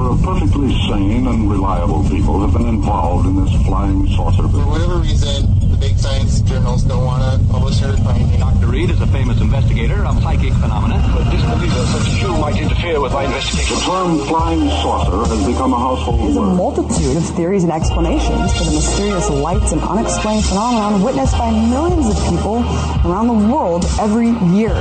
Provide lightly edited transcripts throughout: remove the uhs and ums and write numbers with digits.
number of perfectly sane and reliable people have been involved in this flying saucer business. For whatever reason, the big science journals don't want to publish their findings. Dr. Reed is a famous investigator of psychic phenomena, but disbelieves that such as you might interfere with my investigation. The term flying saucer has become a household word. There's a multitude of theories and explanations for the mysterious lights and unexplained phenomenon witnessed by millions of people around the world every year.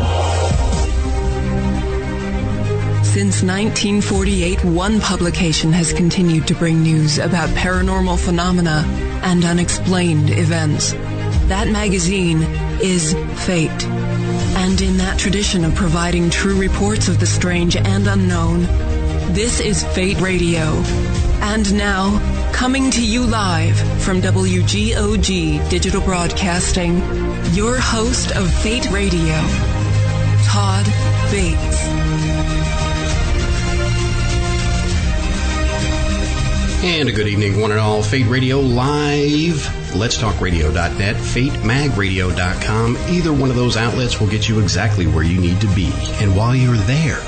Since 1948, one publication has continued to bring news about paranormal phenomena and unexplained events. That magazine is Fate. And in that tradition of providing true reports of the strange and unknown, this is Fate Radio. And now, coming to you live from WGOG Digital Broadcasting, your host of Fate Radio, Todd Bates. And a good evening, one and all. Fate Radio live, letstalkradio.net, fatemagradio.com. Either one of those outlets will get you exactly where you need to be. And while you're there,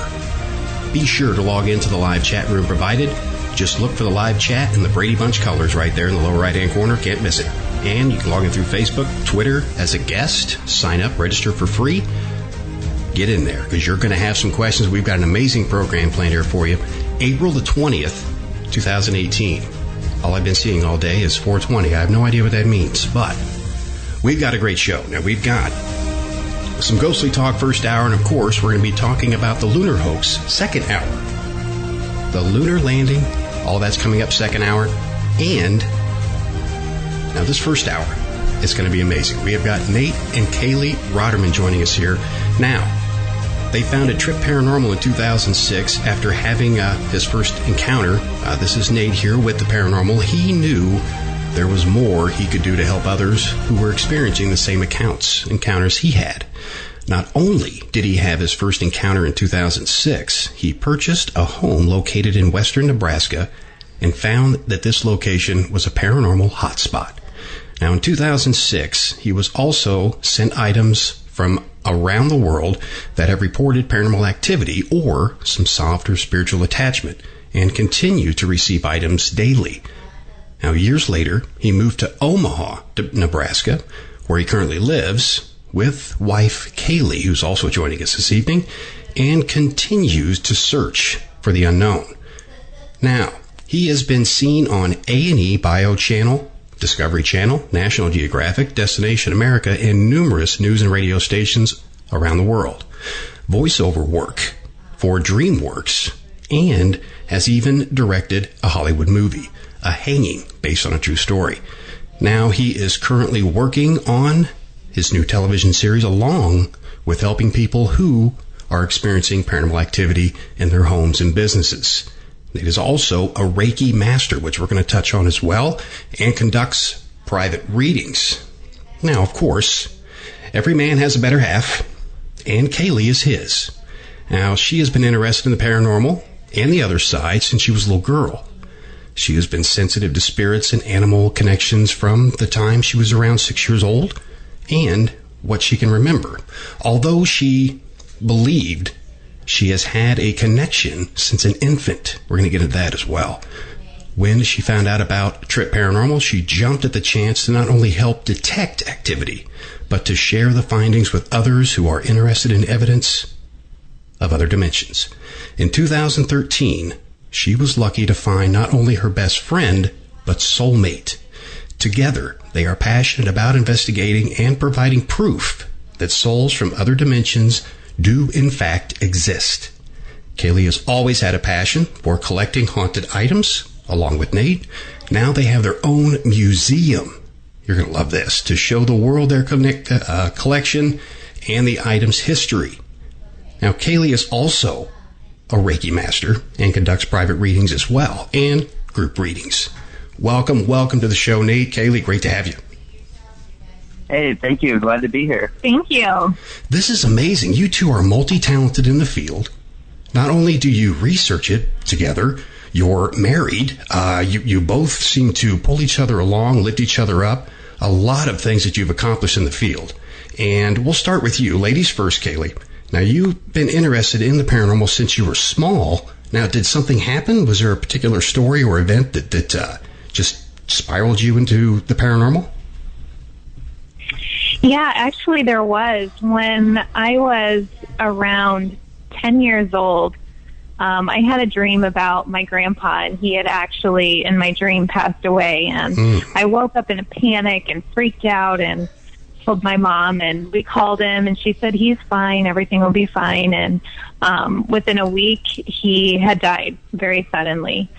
be sure to log into the live chat room provided. Just look for the live chat and the Brady Bunch colors right there in the lower right-hand corner. Can't miss it. And you can log in through Facebook, Twitter as a guest. Sign up, register for free. Get in there because you're going to have some questions. We've got an amazing program planned here for you. April the 20th. 2018. All I've been seeing all day is 420. I have no idea what that means, but we've got a great show. Now, we've got some ghostly talk first hour, and of course, we're going to be talking about the lunar hoax second hour. The lunar landing, all that's coming up second hour. And now this first hour is going to be amazing. We have got Nate and Kaleigh Raterman joining us here. Now, they founded Trip Paranormal in 2006 after having his first encounter. This is Nate here with the paranormal. He knew there was more he could do to help others who were experiencing the same encounters he had. Not only did he have his first encounter in 2006, he purchased a home located in western Nebraska and found that this location was a paranormal hotspot. Now, in 2006, he was also sent items from around the world that have reported paranormal activity or some soft or spiritual attachment, and continue to receive items daily. Now, years later, he moved to Omaha, Nebraska, where he currently lives with wife Kaleigh, who's also joining us this evening, and continues to search for the unknown. Now, he has been seen on A&E Bio Channel, Discovery Channel, National Geographic, Destination America, and numerous news and radio stations around the world. Voiceover work for DreamWorks, and has even directed a Hollywood movie, A Hanging, based on a true story. Now he is currently working on his new television series along with helping people who are experiencing paranormal activity in their homes and businesses. It is also a Reiki Master, which we're going to touch on as well, and conducts private readings. Now, of course, every man has a better half, and Kaleigh is his. Now, she has been interested in the paranormal and the other side since she was a little girl. She has been sensitive to spirits and animal connections from the time she was around 6 years old and what she can remember. Although she believed she has had a connection since an infant. We're going to get into that as well. When she found out about Trip Paranormal, she jumped at the chance to not only help detect activity, but to share the findings with others who are interested in evidence of other dimensions. In 2013, she was lucky to find not only her best friend, but soulmate. Together, they are passionate about investigating and providing proof that souls from other dimensions do in fact exist. Kaleigh has always had a passion for collecting haunted items, along with Nate. Now they have their own museum. You're going to love this, to show the world their collection and the item's history. Now, Kaleigh is also a Reiki Master and conducts private readings as well, and group readings. Welcome to the show, Nate. Kaleigh, great to have you. Hey, thank you. Glad to be here. Thank you. This is amazing. You two are multi-talented in the field. Not only do you research it together, you're married. You both seem to pull each other along, lift each other up. A lot of things that you've accomplished in the field. And we'll start with you. Ladies first, Kaleigh. Now, you've been interested in the paranormal since you were small. Now, did something happen? Was there a particular story or event that just spiraled you into the paranormal? Yeah, actually there was. When I was around 10 years old, I had a dream about my grandpa, and he had actually, in my dream, passed away. And I woke up in a panic and freaked out and told my mom, and we called him, and she said, he's fine, everything will be fine. And within a week, he had died very suddenly.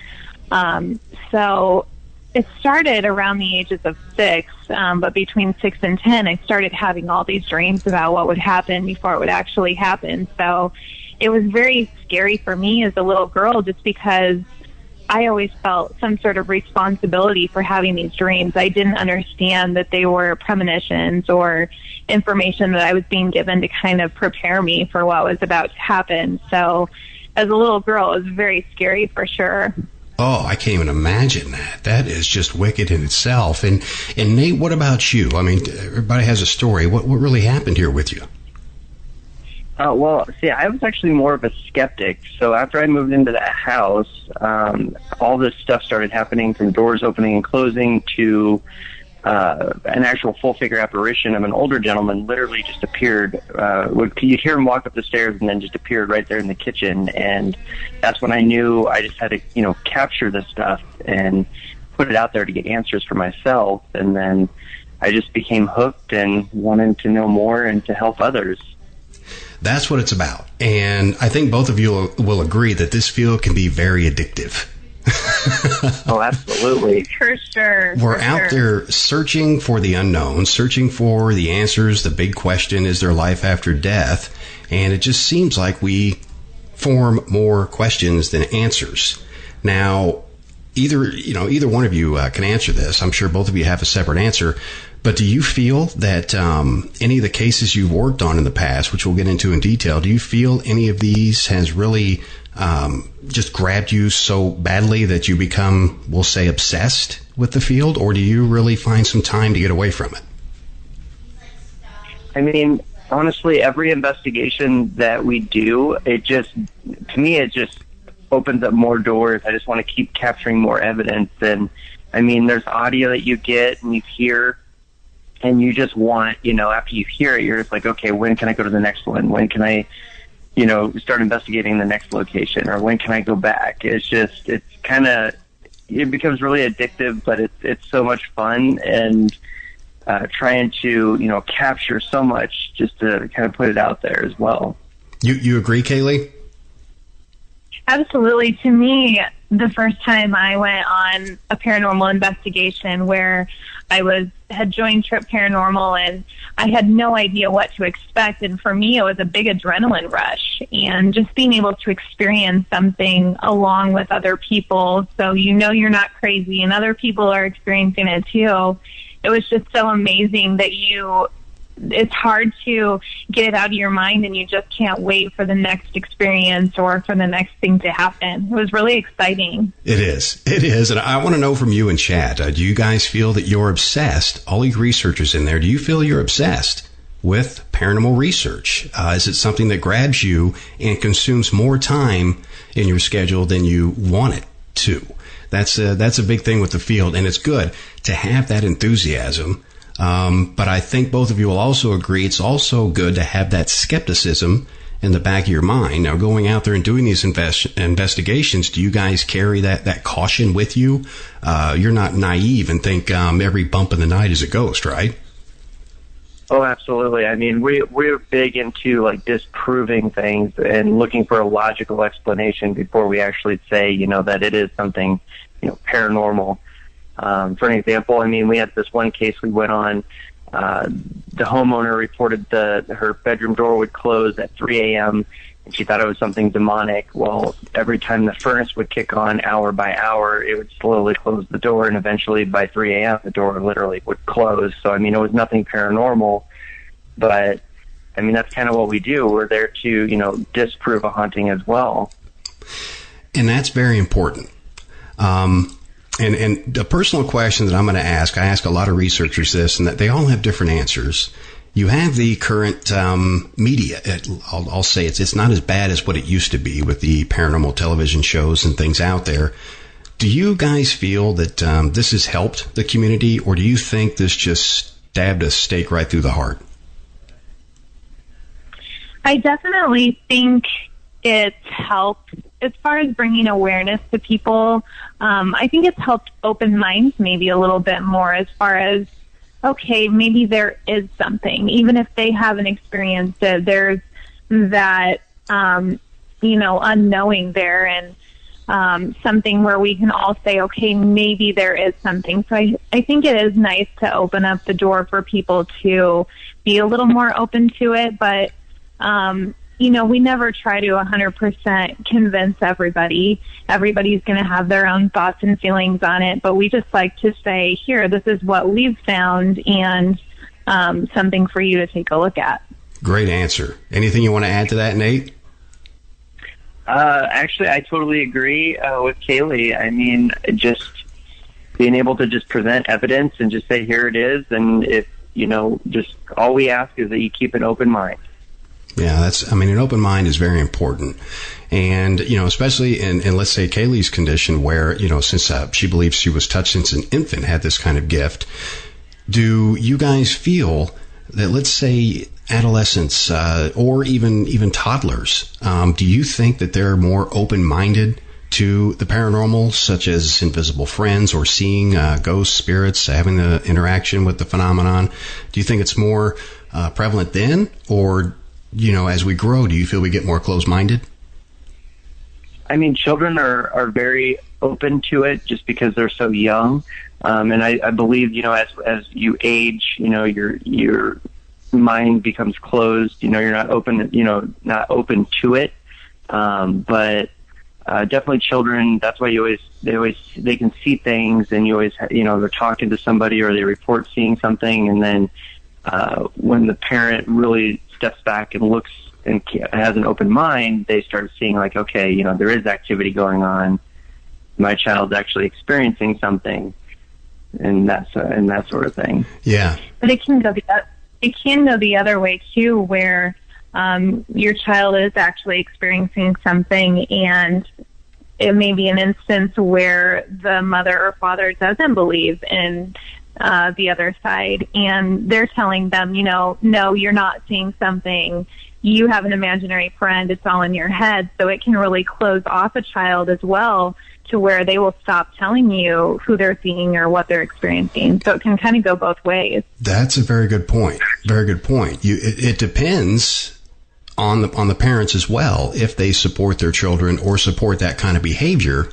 So it started around the ages of 6, but between 6 and 10, I started having all these dreams about what would happen before it would actually happen. So it was very scary for me as a little girl, just because I always felt some sort of responsibility for having these dreams. I didn't understand that they were premonitions or information that I was being given to kind of prepare me for what was about to happen. So as a little girl, it was very scary for sure. Oh, I can't even imagine that. That is just wicked in itself. And Nate, what about you? I mean, everybody has a story. What really happened here with you? Well, see, I was actually more of a skeptic. So after I moved into that house, all this stuff started happening, from doors opening and closing to an actual full-figure apparition of an older gentleman literally just appeared. You'd hear him walk up the stairs and then just appeared right there in the kitchen. And that's when I knew I just had to, capture this stuff and put it out there to get answers for myself. And then I just became hooked and wanted to know more and to help others. That's what it's about. And I think both of you will agree that this field can be very addictive. Oh, absolutely. For sure. We're out there searching for the unknown, searching for the answers. The big question, is there life after death? And it just seems like we form more questions than answers. Now, either one of you can answer this. I'm sure both of you have a separate answer. But do you feel that any of the cases you've worked on in the past, which we'll get into in detail, do you feel any of these has really just grabbed you so badly that you become, we'll say, obsessed with the field? Or do you really find some time to get away from it? I mean, honestly, every investigation that we do, it just opens up more doors. I just want to keep capturing more evidence. And I mean, there's audio that you get and you hear, and you just want, after you hear it, you're just like, okay, when can I go to the next one? When can I, start investigating the next location? Or when can I go back? It becomes really addictive, but it's so much fun, and trying to, capture so much just to kind of put it out there as well. You agree, Kaleigh? Absolutely. To me, the first time I went on a paranormal investigation where I had joined Trip Paranormal, and I had no idea what to expect. And for me, it was a big adrenaline rush, and just being able to experience something along with other people. So you're not crazy, and other people are experiencing it too. It was just so amazing that it's hard to get it out of your mind, and you just can't wait for the next experience or for the next thing to happen. It was really exciting. It is. And I want to know from you in chat, do you guys feel that you're obsessed? All you researchers in there, do you feel you're obsessed with paranormal research? Is it something that grabs you and consumes more time in your schedule than you want it to? That's a big thing with the field, and it's good to have that enthusiasm. But I think both of you will also agree it's also good to have that skepticism in the back of your mind. Now, going out there and doing these investigations, do you guys carry that caution with you? You're not naive and think every bump in the night is a ghost, right? Oh, absolutely. I mean, we're big into disproving things and looking for a logical explanation before we actually say, that it is something, paranormal. For an example, I mean, we had this one case we went on. The homeowner reported her bedroom door would close at 3 a.m., and she thought it was something demonic. Well, every time the furnace would kick on hour by hour, it would slowly close the door, and eventually by 3 a.m., the door literally would close. So, I mean, it was nothing paranormal, but, I mean, that's kind of what we do. We're there to, disprove a haunting as well. And that's very important. And the personal question that I'm going to ask, I ask a lot of researchers this, and that they all have different answers. You have the current media. I'll say it's not as bad as what it used to be with the paranormal television shows and things out there. Do you guys feel that this has helped the community, or do you think this just stabbed a stake right through the heart? I definitely think it's helped as far as bringing awareness to people. I think it's helped open minds maybe a little bit more as far as, okay, maybe there is something, even if they haven't experienced it, there's that, unknowing there, and something where we can all say, okay, maybe there is something. So I think it is nice to open up the door for people to be a little more open to it, but we never try to 100% convince everybody. Everybody's going to have their own thoughts and feelings on it, but we just like to say, here, this is what we've found, and something for you to take a look at. Great answer. Anything you want to add to that, Nate? Actually, I totally agree with Kaleigh. I mean, just being able to just present evidence and just say, here it is, and if, just all we ask is that you keep an open mind. Yeah, an open mind is very important. And, especially in let's say Kaleigh's condition where, since she believes she was touched since an infant, had this kind of gift, do you guys feel that, let's say, adolescents or even toddlers, do you think that they're more open-minded to the paranormal, such as invisible friends or seeing ghosts, spirits, having the interaction with the phenomenon? Do you think it's more prevalent then, or as we grow, do you feel we get more closed-minded? I mean, children are very open to it just because they're so young. And I believe, as you age, your mind becomes closed. You're not open, not open to it. But definitely children, that's why they can see things, and you always, they're talking to somebody or they report seeing something. And then when the parent really steps back and looks and has an open mind, they start seeing like, okay, there is activity going on. My child's actually experiencing something, and that sort of thing. Yeah. But it can go the other way too, where your child is actually experiencing something, and it may be an instance where the mother or father doesn't believe in the other side, and they're telling them, no, you're not seeing something. You have an imaginary friend. It's all in your head. So it can really close off a child as well, to where they will stop telling you who they're seeing or what they're experiencing. So it can kind of go both ways. That's a very good point. Very good point. It depends on the parents as well, if they support their children or support that kind of behavior.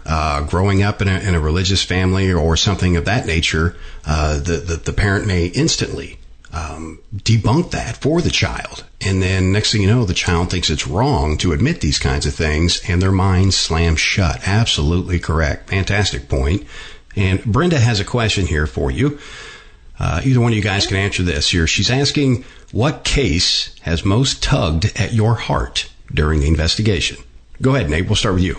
Growing up in a religious family or something of that nature, the parent may instantly debunk that for the child. And then next thing you know, the child thinks it's wrong to admit these kinds of things, and their mind slams shut. Absolutely correct. Fantastic point. And Brenda has a question here for you. Either one of you guys can answer this here. She's asking, what case has most tugged at your heart during the investigation? Go ahead, Nate. We'll start with you.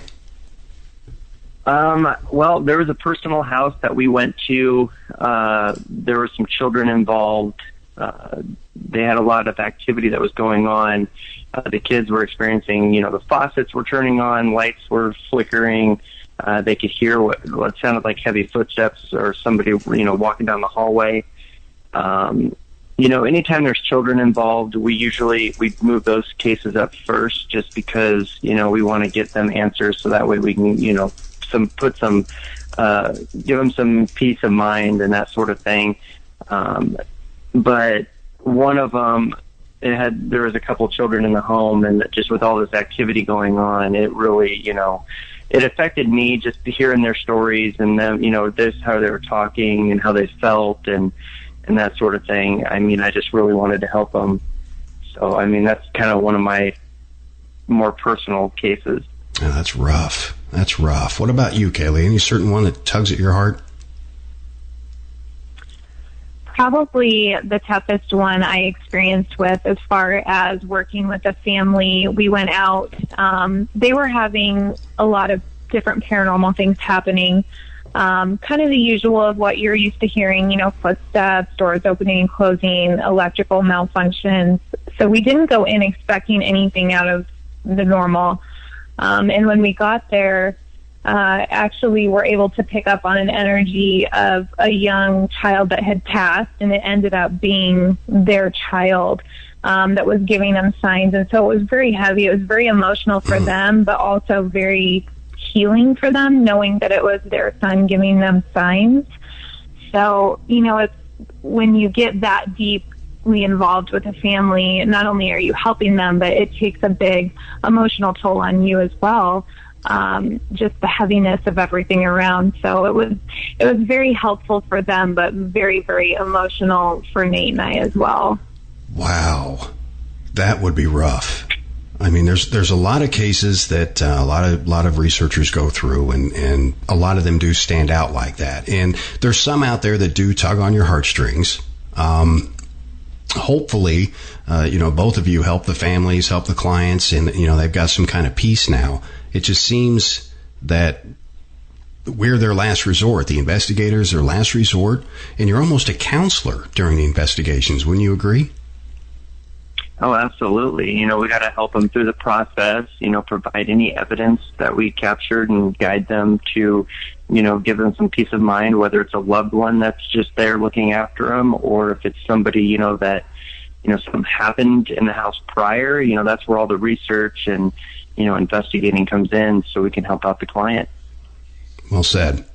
Well, there was a personal house that we went to. There were some children involved. They had a lot of activity that was going on. The kids were experiencing, the faucets were turning on, lights were flickering. They could hear what sounded like heavy footsteps or somebody, walking down the hallway. Anytime there's children involved, we move those cases up first, just because, we want to get them answers, so that way we can, give them some peace of mind and that sort of thing. But one of them, there was a couple children in the home, and just with all this activity going on, it really, it affected me just hearing their stories and them, how they were talking and how they felt and that sort of thing. I mean, I just really wanted to help them. So, that's kind of one of my more personal cases. Yeah, that's rough. That's rough. What about you, Kaleigh? Any certain one that tugs at your heart? Probably the toughest one I experienced with, as far as working with a family. We went out. They were having a lot of different paranormal things happening. kind of the usual of what you're used to hearing, you know, footsteps, doors opening and closing, electrical malfunctions. So we didn't go in expecting anything out of the normal. And when we got there, actually were able to pick up on an energy of a young child that had passed, and it ended up being their child that was giving them signs. And so it was very heavy. It was very emotional for them, but also very healing for them, knowing that it was their son giving them signs. So, you know, it's when you get that deeply involved with a family, not only are you helping them, but it takes a big emotional toll on you as well. Just the heaviness of everything around. So it was very helpful for them, but very, very emotional for Nate and I as well. Wow. That would be rough. I mean, there's a lot of cases that a lot of researchers go through, and a lot of them do stand out like that. And there's some out there that do tug on your heartstrings. Hopefully, you know, both of you help the families, help the clients, and, you know, they've got some kind of peace now. It just seems that we're their last resort. The investigators, their last resort, and you're almost a counselor during the investigations. Wouldn't you agree? Oh, absolutely. You know, we got to help them through the process, you know, provide any evidence that we captured and guide them to, you know, give them some peace of mind, whether it's a loved one that's just there looking after them, or if it's somebody, you know, that, you know, something happened in the house prior. You know, that's where all the research and, you know, investigating comes in, so we can help out the client. Well said.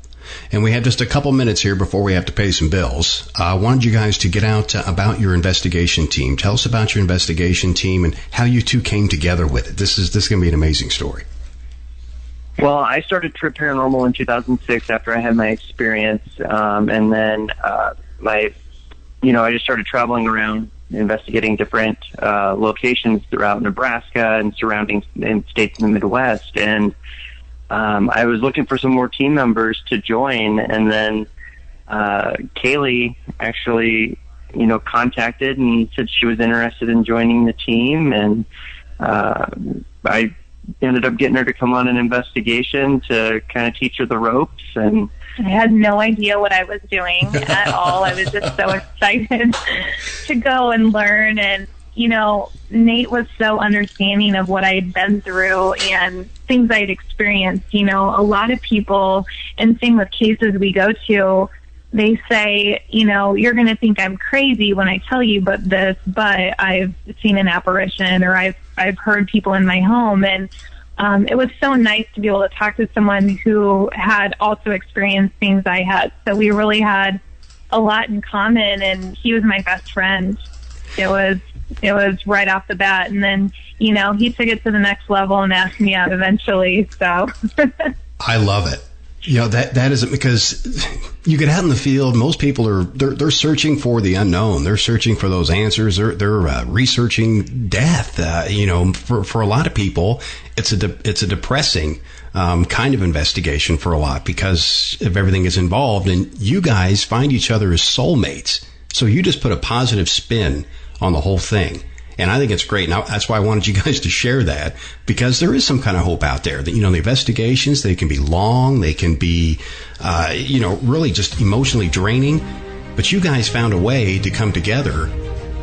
And we have just a couple minutes here before we have to pay some bills. I wanted you guys to get out about your investigation team. Tell us about your investigation team and how you two came together with it. This is going to be an amazing story. Well, I started Trip Paranormal in 2006 after I had my experience, and then I just started traveling around, investigating different locations throughout Nebraska and surrounding states in the Midwest, and I was looking for some more team members to join, and then Kaleigh actually, you know, contacted and said she was interested in joining the team, and I ended up getting her to come on an investigation to kind of teach her the ropes. And I had no idea what I was doing at all. I was just so excited to go and learn. And, you know, Nate was so understanding of what I had been through and things I'd experienced. You know, a lot of people, and same with cases we go to, they say, you know, you're going to think I'm crazy when I tell you but I've seen an apparition, or I've heard people in my home. And it was so nice to be able to talk to someone who had also experienced things I had. So we really had a lot in common, and he was my best friend. It was right off the bat. And then, you know, he took it to the next level and asked me out eventually. So I love it. You know, that isn't, because you get out in the field, most people they're searching for the unknown. They're searching for those answers. They're researching death. You know, for a lot of people, it's a depressing kind of investigation for a lot, because of everything is involved. And you guys find each other as soulmates. So you just put a positive spin on the whole thing. And I think it's great. Now, that's why I wanted you guys to share that, because there is some kind of hope out there that, you know, the investigations, they can be long, they can be, you know, really just emotionally draining. But you guys found a way to come together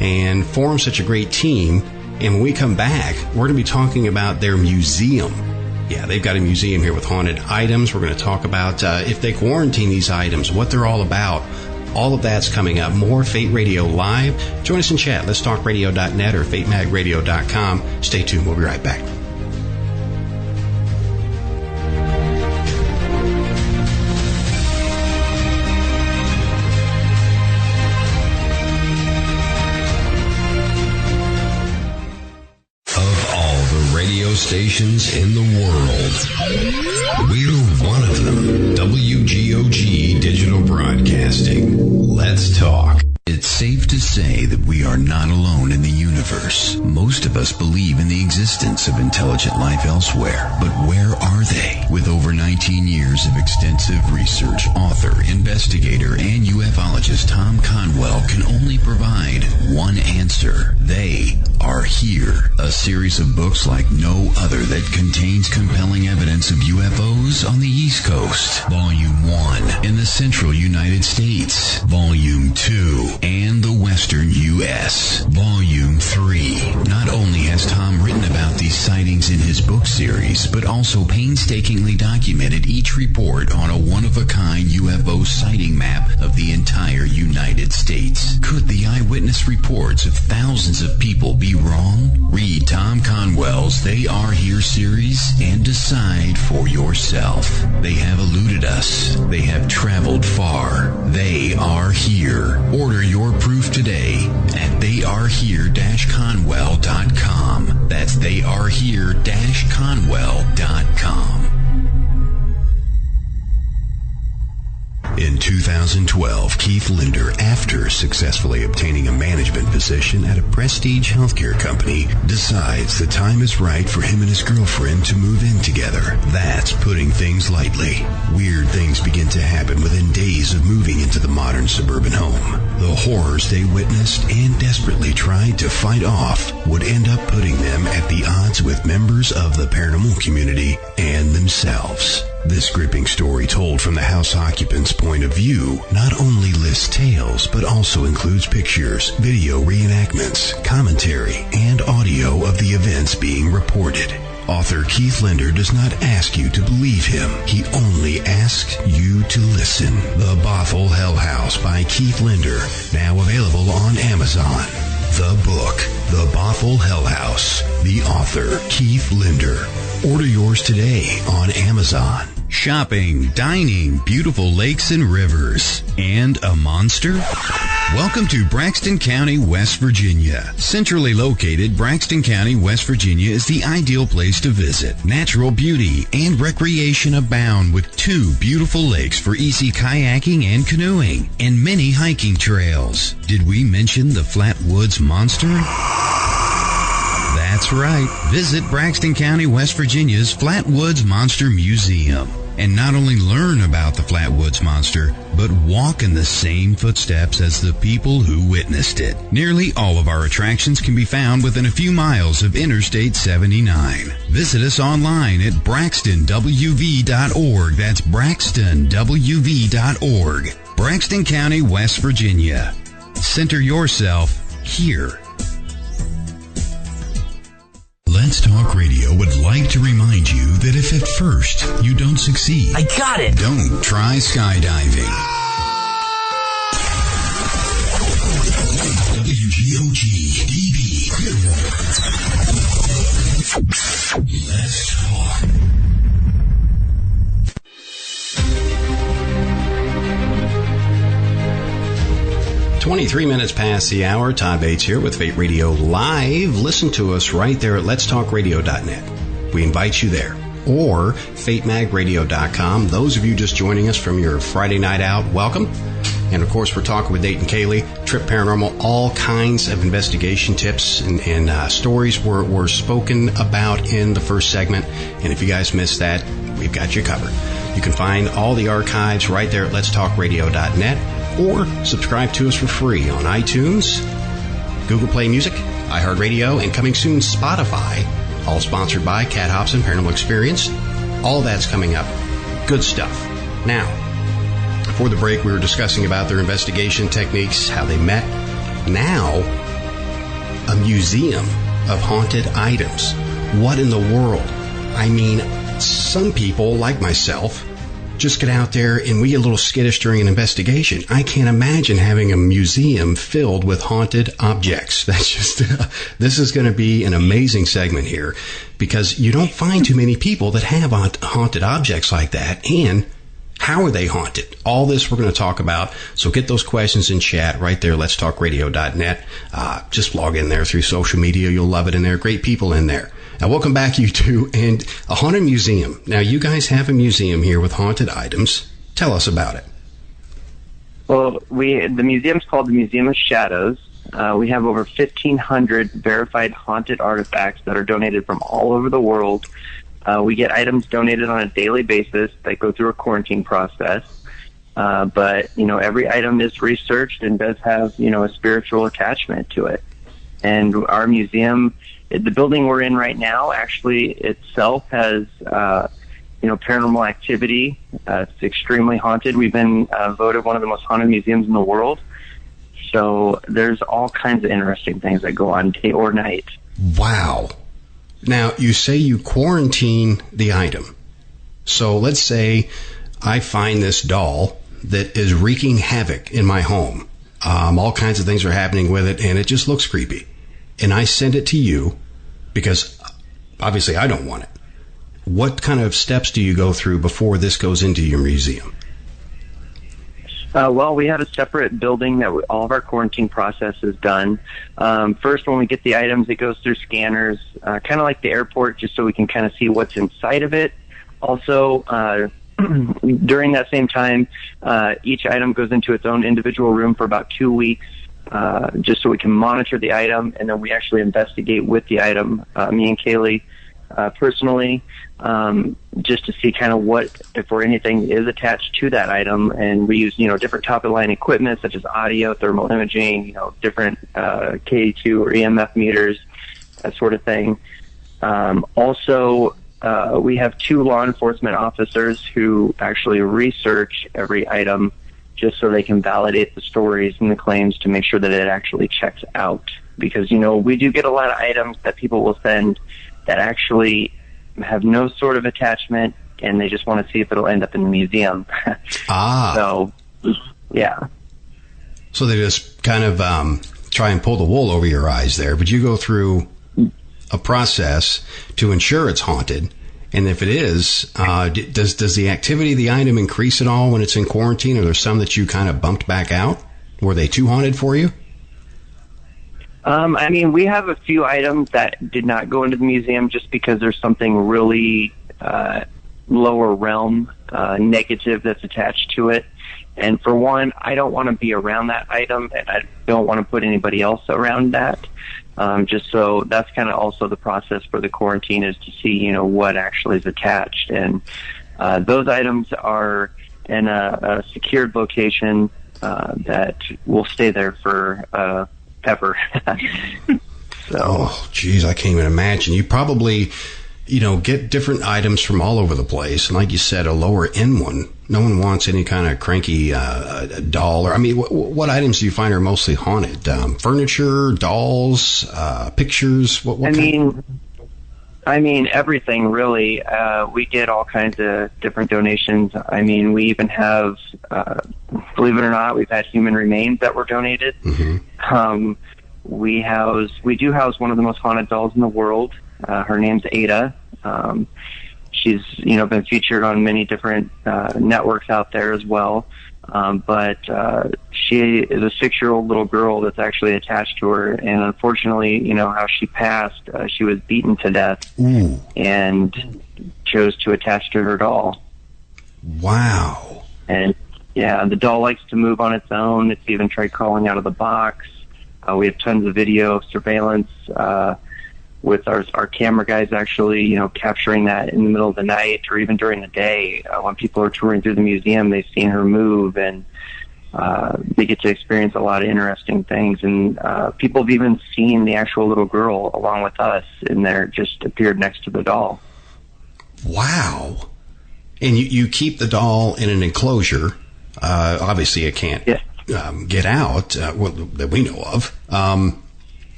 and form such a great team. And when we come back, we're going to be talking about their museum. Yeah, they've got a museum here with haunted items. We're going to talk about if they quarantine these items, what they're all about. All of that's coming up. More Fate Radio Live. Join us in chat. Let's Talk Radio.net or FateMagRadio.com. Stay tuned. We'll be right back. Of all the radio stations in the world, we're one of them. WGOG Digital Broadcasting. Let's talk. It's safe to say that we are not alone in the universe. Most of us believe in the existence of intelligent life elsewhere, but where are they? With over 19 years of extensive research, author, investigator, and ufologist Tom Conwell can only provide one answer. They are here A series of books like no other that contains compelling evidence of UFOs on the East Coast. Volume 1 in the central United States. Volume 2 and the western U.S. Volume 3. Not only has Tom written about these sightings in his book series, but also painstakingly documented each report on a one-of-a-kind UFO sighting map of the entire United States. Could the eyewitness reports of thousands of people be wrong? Read Tom Conwell's They Are Here series and decide for yourself. They have eluded us. They have traveled far. They are here. Order your proof today at theyarehere-conwell.com. That's theyarehere-conwell.com. In 2012, Keith Linder, after successfully obtaining a management position at a prestige healthcare company, decides the time is right for him and his girlfriend to move in together. That's putting things lightly. Weird things begin to happen within days of moving into the modern suburban home. The horrors they witnessed and desperately tried to fight off would end up putting them at the odds with members of the paranormal community and themselves. This gripping story, told from the house occupant's point of view, not only lists tales, but also includes pictures, video reenactments, commentary, and audio of the events being reported. Author Keith Linder does not ask you to believe him. He only asks you to listen. The Bothell Hell House by Keith Linder, now available on Amazon. The book, The Bothell Hell House. The author, Keith Linder. Order yours today on Amazon. Shopping, dining, beautiful lakes and rivers, and a monster? Welcome to Braxton County, West Virginia. Centrally located, Braxton County, West Virginia is the ideal place to visit. Natural beauty and recreation abound with 2 beautiful lakes for easy kayaking and canoeing, and many hiking trails. Did we mention the Flatwoods monster? That's right. Visit Braxton County, West Virginia's Flatwoods Monster Museum. And not only learn about the Flatwoods Monster, but walk in the same footsteps as the people who witnessed it. Nearly all of our attractions can be found within a few miles of Interstate 79. Visit us online at braxtonwv.org. That's braxtonwv.org. Braxton County, West Virginia. Center yourself here. Let's Talk Radio would like to remind you that if at first you don't succeed, I got it! Don't try skydiving. WGOG DB. Let's talk. 23 minutes past the hour. Todd Bates here with Fate Radio Live. Listen to us right there at letstalkradio.net. We invite you there. Or fatemagradio.com. Those of you just joining us from your Friday night out, welcome. And of course, we're talking with Nate and Kaleigh, Trip Paranormal. All kinds of investigation tips and stories were spoken about in the first segment. And if you guys missed that, we've got you covered. You can find all the archives right there at letstalkradio.net. Or subscribe to us for free on iTunes, Google Play Music, iHeartRadio, and coming soon Spotify. All sponsored by Cat Hobson Paranormal Experience. All that's coming up. Good stuff. Now, before the break, we were discussing about their investigation techniques, how they met. Now, a museum of haunted items. What in the world? I mean, some people, like myself, just get out there and we get a little skittish during an investigation. I can't imagine having a museum filled with haunted objects. That's just, this is going to be an amazing segment here because you don't find too many people that have haunted objects like that. And how are they haunted? All this we're going to talk about. So get those questions in chat right there. letstalkradio.net. Just log in there through social media. You'll love it in there. Great people in there. Now, welcome back, you two, and a haunted museum. Now, you guys have a museum here with haunted items. Tell us about it. Well, the museum's called the Museum of Shadows. We have over 1,500 verified haunted artifacts that are donated from all over the world. We get items donated on a daily basis that go through a quarantine process. But, every item is researched and does have, a spiritual attachment to it. And our museum the building we're in right now actually itself has, paranormal activity. It's extremely haunted. We've been voted one of the most haunted museums in the world. So there's all kinds of interesting things that go on day or night. Wow. Now, you say you quarantine the item. So let's say I find this doll that is wreaking havoc in my home. All kinds of things are happening with it, and it just looks creepy. And I send it to you because obviously I don't want it. What kind of steps do you go through before this goes into your museum? Well, we have a separate building that all of our quarantine process is done. First, when we get the items, it goes through scanners, kind of like the airport, just so we can kind of see what's inside of it. Also, during that same time, each item goes into its own individual room for about 2 weeks, just so we can monitor the item, and then we actually investigate with the item, me and Kaleigh, personally, just to see kind of what, if or anything is attached to that item. And we use, different top-of-the-line equipment such as audio, thermal imaging, different K2 or EMF meters, that sort of thing. Also, we have 2 law enforcement officers who actually research every item just so they can validate the stories and the claims to make sure that it actually checks out. Because, we do get a lot of items that people will send that actually have no sort of attachment, and they just want to see if it'll end up in the museum. So, yeah. So they just kind of try and pull the wool over your eyes there, but you go through a process to ensure it's haunted. And if it is, does the activity of the item increase at all when it's in quarantine? Are there some that you kind of bumped back out? Were they too haunted for you? We have a few items that did not go into the museum just because there's something really lower realm negative that's attached to it. And for one, I don't want to be around that item, and I don't want to put anybody else around that. Just so that's kind of also the process for the quarantine, is to see, what actually is attached. And those items are in a secured location that will stay there for ever. So. Oh, geez, I can't even imagine. You probably, get different items from all over the place. And like you said, a lower end one. No one wants any kind of cranky doll. Or what items do you find are mostly haunted? Furniture, dolls, pictures? What everything, really. We get all kinds of different donations. We even have, believe it or not, we've had human remains that were donated. Mm-hmm. We do house one of the most haunted dolls in the world. Her name's Ada. She's, been featured on many different networks out there as well. But she is a 6-year-old little girl that's actually attached to her. And unfortunately, how she passed, she was beaten to death. Ooh. And chose to attach to her doll. Wow. And, yeah, the doll likes to move on its own. It's even tried crawling out of the box. We have tons of video surveillance with our camera guys actually, capturing that in the middle of the night or even during the day. When people are touring through the museum, they've seen her move, and they get to experience a lot of interesting things. And people have even seen the actual little girl along with us, and they're just appeared next to the doll. Wow. And you keep the doll in an enclosure. Obviously, it can't get out, that we know of.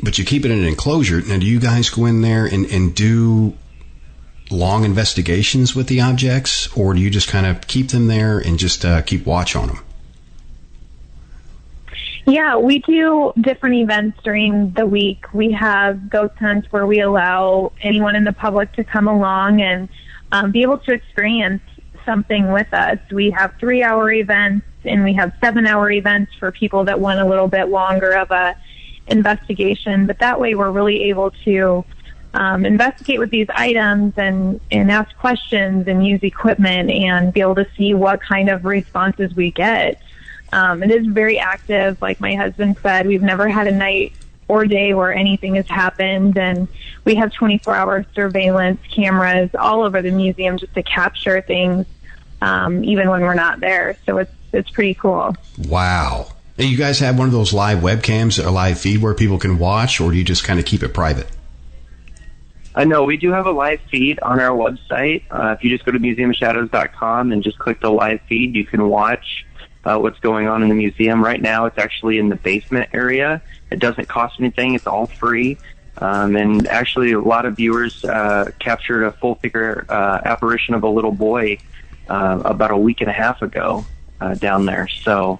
But you keep it in an enclosure. Now, do you guys go in there and do long investigations with the objects, or do you just kind of keep them there and just keep watch on them? Yeah, we do different events during the week. We have ghost hunts where we allow anyone in the public to come along and be able to experience something with us. We have 3-hour events, and we have 7-hour events for people that want a little bit longer of a investigation. But that way we're really able to investigate with these items and ask questions and use equipment and be able to see what kind of responses we get. It is very active. Like my husband said, we've never had a night or day where anything has happened, and we have 24-hour surveillance cameras all over the museum just to capture things even when we're not there. So it's pretty cool. Wow. And you guys have one of those live webcams, a live feed where people can watch, or do you just kind of keep it private? No, we do have a live feed on our website. If you just go to museumshadows.com and just click the live feed, you can watch what's going on in the museum. Right now, it's actually in the basement area. It doesn't cost anything. It's all free. And actually, a lot of viewers captured a full-figure apparition of a little boy about a week and a half ago down there. So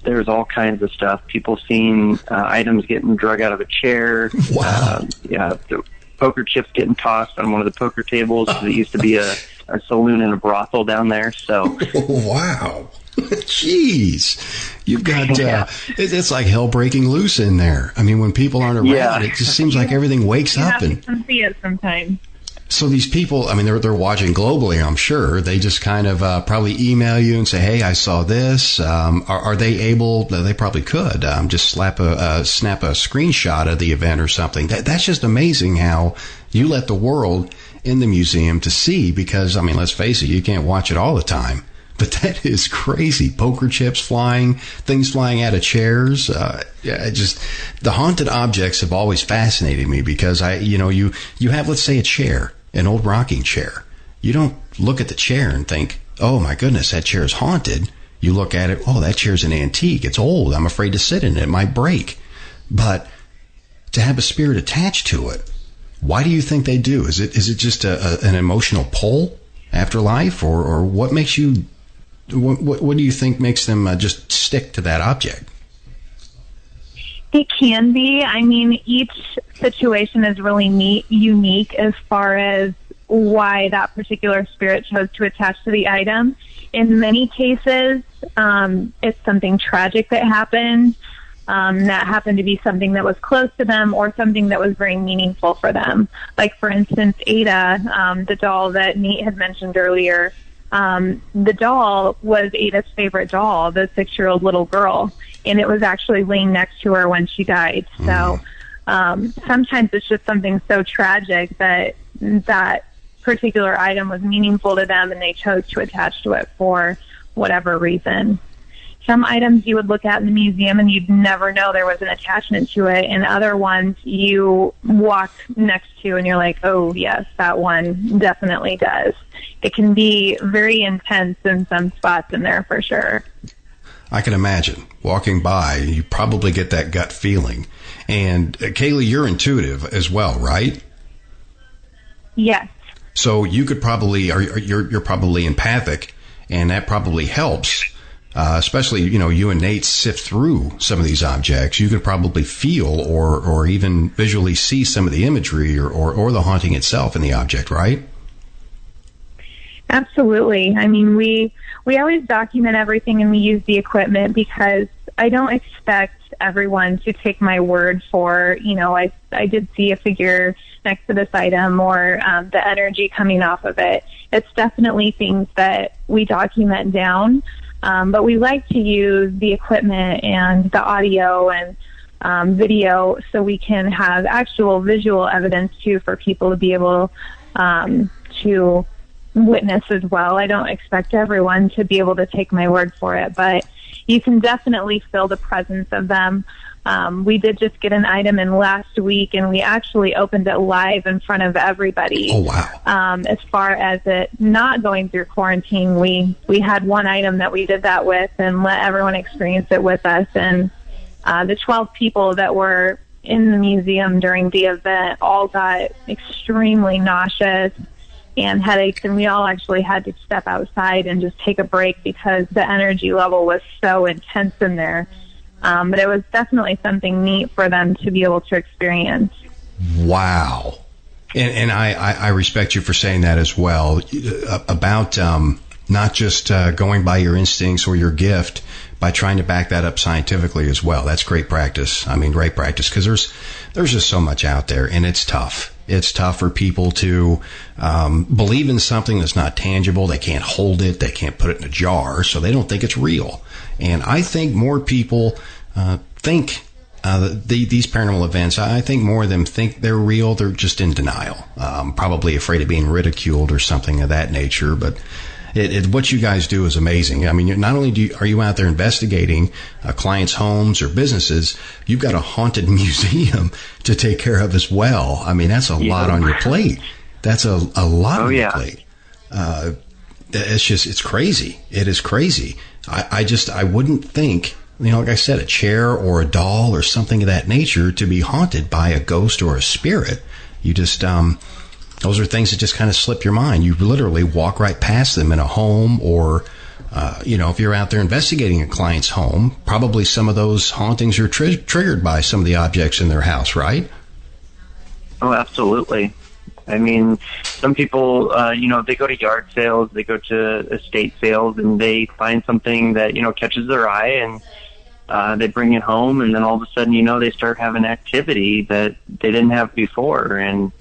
there's all kinds of stuff. People seeing items getting drug out of a chair. Wow. The poker chips getting tossed on one of the poker tables. It used to be a saloon and a brothel down there. So wow. Jeez. You've got, it's like hell breaking loose in there. I mean, when people aren't around, it just seems like everything wakes up. You can see it sometimes. So these people, I mean, they're watching globally, I'm sure. They just kind of probably email you and say, hey, I saw this. Are they able, they probably could, just snap a screenshot of the event or something. That's just amazing how you let the world in the museum to see, because, I mean, let's face it, you can't watch it all the time. But that is crazy. Poker chips flying, things flying out of chairs. The haunted objects have always fascinated me because you have, let's say, a chair, an old rocking chair. You don't look at the chair and think, oh my goodness, that chair is haunted. You look at it, oh, that chair's an antique. It's old. I'm afraid to sit in it. It might break. But to have a spirit attached to it, why do you think they do? Is it just an emotional pull after life, or what makes you? What do you think makes them just stick to that object? It can be. I mean, each situation is really unique as far as why that particular spirit chose to attach to the item. In many cases, it's something tragic that happened to be something that was close to them or something that was very meaningful for them. Like, for instance, Ada, the doll that Nate had mentioned earlier, the doll was Ada's favorite doll, the 6-year-old little girl, and it was actually laying next to her when she died. So sometimes it's just something so tragic that that particular item was meaningful to them and they chose to attach to it for whatever reason. Some items you would look at in the museum and you'd never know there was an attachment to it, and other ones you walk next to and you're like, oh yes, that one definitely does. It can be very intense in some spots in there for sure. I can imagine. Walking by, you probably get that gut feeling. And Kaleigh, you're intuitive as well, right? Yes. So you could probably, you're probably empathic, and that probably helps. Especially, you and Nate sift through some of these objects. You could probably feel or even visually see some of the imagery or the haunting itself in the object, right? Absolutely. I mean, we always document everything and we use the equipment because I don't expect everyone to take my word for, I did see a figure next to this item or the energy coming off of it. It's definitely things that we document down. But we like to use the equipment and the audio and video so we can have actual visual evidence, too, for people to be able to witness as well. I don't expect everyone to be able to take my word for it, but you can definitely feel the presence of them. We did just get an item in last week, and we actually opened it live in front of everybody. Oh, wow. As far as it not going through quarantine, we had one item that we did that with and let everyone experience it with us. And the 12 people that were in the museum during the event all got extremely nauseous and headaches, and we all actually had to step outside and just take a break because the energy level was so intense in there. But it was definitely something neat for them to be able to experience. Wow. And I respect you for saying that as well, about not just going by your instincts or your gift, by trying to back that up scientifically as well. That's great practice. I mean, great practice, because there's just so much out there, and it's tough. It's tough for people to believe in something that's not tangible. They can't hold it. They can't put it in a jar, so they don't think it's real. And I think more people think these paranormal events, I think more of them think they're real. They're just in denial, probably afraid of being ridiculed or something of that nature. But What you guys do is amazing. I mean, not only are you out there investigating clients' homes or businesses, you've got a haunted museum to take care of as well. I mean, that's a lot on your plate. That's a lot on your plate. It's crazy. It is crazy. I wouldn't think, like I said, a chair or a doll or something of that nature to be haunted by a ghost or a spirit. You just, those are things that just kind of slip your mind. You literally walk right past them in a home or, if you're out there investigating a client's home, probably some of those hauntings are triggered by some of the objects in their house, right? Oh, absolutely. I mean, some people, they go to yard sales, they go to estate sales, and they find something that, catches their eye, and they bring it home, and then all of a sudden, they start having activity that they didn't have before, and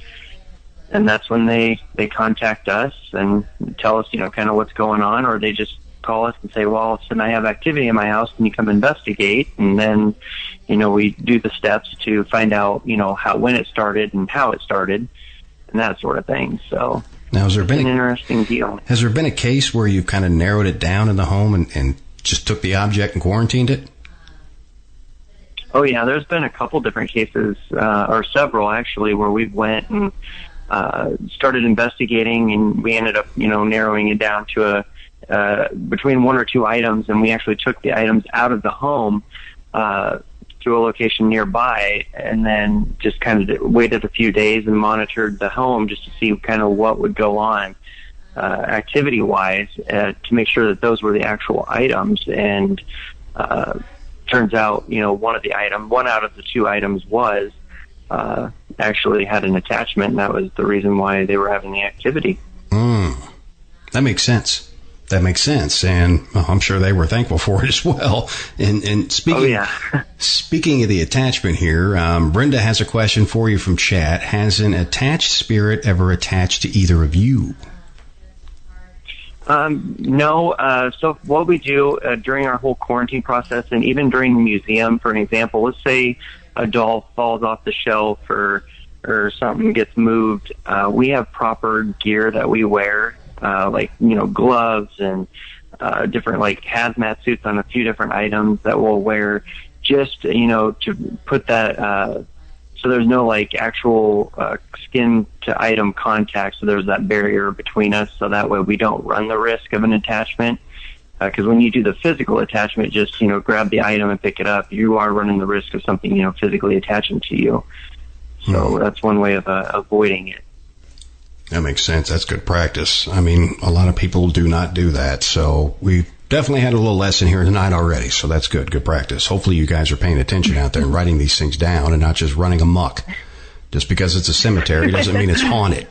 that's when they contact us and tell us, kind of what's going on, or they just call us and say, well, all of a sudden I have activity in my house, can you come investigate? And then, we do the steps to find out, when it started and how it started and that sort of thing. So now, has there been an interesting deal. Has there been a case where you kind of narrowed it down in the home and just took the object and quarantined it? Oh, yeah, there's been a couple different cases, or several actually, where we went and started investigating, and we ended up, narrowing it down to between one or two items, and we actually took the items out of the home to a location nearby, and then just kind of waited a few days and monitored the home just to see kind of what would go on activity-wise to make sure that those were the actual items. And turns out, one out of the two items was actually had an attachment, and that was the reason why they were having the activity. That makes sense. And I'm sure they were thankful for it as well. And speaking of the attachment here, Brenda has a question for you from chat. Has an attached spirit ever attached to either of you? No. So what we do during our whole quarantine process, and even during the museum, for an example, let's say a doll falls off the shelf or something gets moved, we have proper gear that we wear, like, gloves and different, like, hazmat suits on a few different items that we'll wear just, to put that, so there's no, like, actual skin to item contact, so there's that barrier between us, so that way we don't run the risk of an attachment. Because when you do the physical attachment, just, grab the item and pick it up, you are running the risk of something, physically attaching to you. So that's one way of avoiding it. That makes sense. That's good practice. I mean, a lot of people do not do that. So we definitely had a little lesson here tonight already. So that's good. Good practice. Hopefully you guys are paying attention out there and writing these things down and not just running amok. Just because it's a cemetery doesn't mean it's haunted.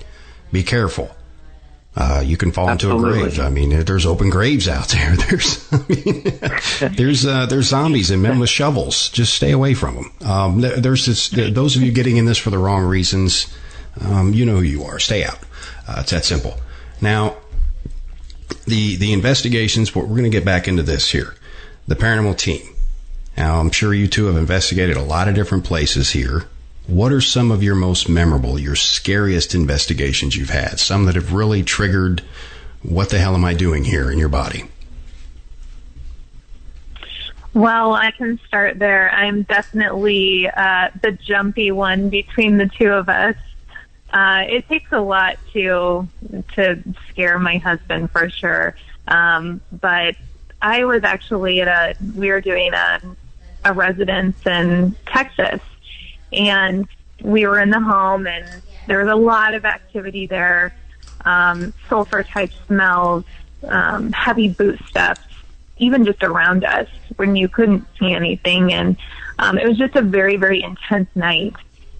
Be careful. You can fall into a grave. I mean, there's open graves out there. There's zombies and men with shovels. Just stay away from them. Those of you getting in this for the wrong reasons, you know who you are. Stay out. It's that simple. Now, the investigations, we're going to get back into this here. The paranormal team. Now, I'm sure you two have investigated a lot of different places here. What are some of your most memorable, your scariest investigations you've had? Some that have really triggered, what the hell am I doing here in your body? Well, I can start there. I'm definitely the jumpy one between the two of us. It takes a lot to scare my husband for sure. But I was actually we were doing a residence in Texas, and we were in the home, and there was a lot of activity there, sulfur type smells, heavy boot steps, even just around us when you couldn't see anything. And it was just a very, very intense night.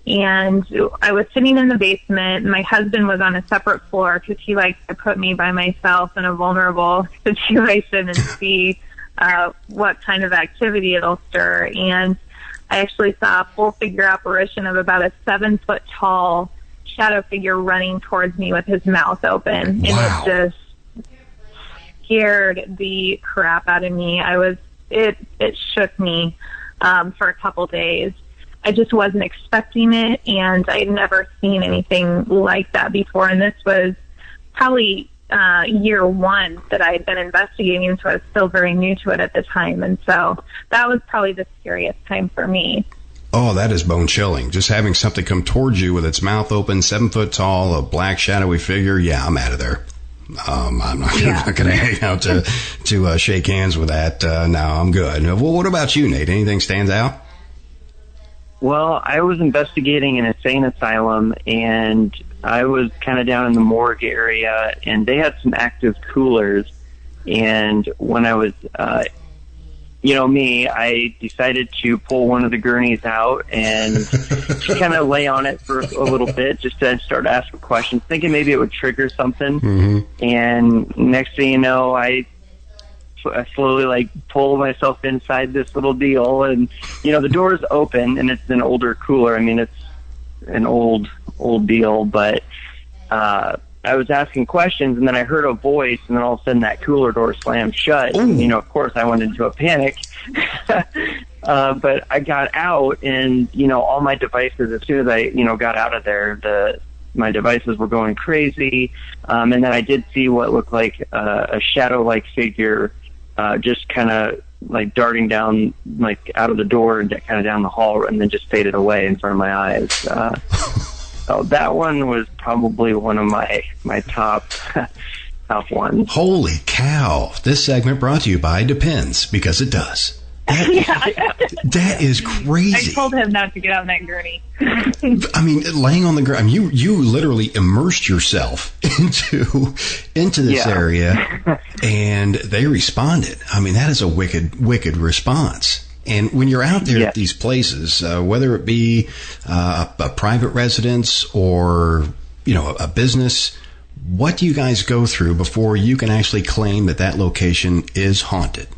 And I was sitting in the basement. My husband was on a separate floor because he likes to put me by myself in a vulnerable situation and see what kind of activity it'll stir. And I actually saw a full figure apparition of about a 7-foot tall shadow figure running towards me with his mouth open. Wow. And it just scared the crap out of me. It shook me for a couple days. I just wasn't expecting it, and I'd never seen anything like that before. And this was probably year one that I had been investigating, so I was still very new to it at the time. And so that was probably the scariest time for me. Oh, that is bone chilling. Just having something come towards you with its mouth open, 7 foot tall, a black shadowy figure. Yeah, I'm out of there. I'm not going to hang out to shake hands with that. No, I'm good. Well, what about you, Nate? Anything stands out? Well, I was investigating an insane asylum, and I was kind of down in the morgue area, and they had some active coolers. And when I was, I decided to pull one of the gurneys out and just kind of lay on it for a little bit, just to start asking questions, thinking maybe it would trigger something. Mm-hmm. And next thing you know, I slowly pull myself inside this little deal, and the door is open, and it's an older cooler. I mean, it's an old deal, but I was asking questions, and then I heard a voice, and then all of a sudden that cooler door slammed shut. And, of course, I went into a panic. But I got out, and all my devices, as soon as I got out of there, my devices were going crazy. And then I did see what looked like a shadow-like figure, just kind of darting down, out of the door and kind of down the hall, and then just faded away in front of my eyes. So that one was probably one of my top ones. Holy cow! This segment brought to you by Depends, because it does. That is crazy. I told him not to get on that gurney. I mean, laying on the ground. You literally immersed yourself into this area, and they responded. I mean, that is a wicked response. And when you're out there at these places, whether it be a private residence or a business, what do you guys go through before you can actually claim that location is haunted?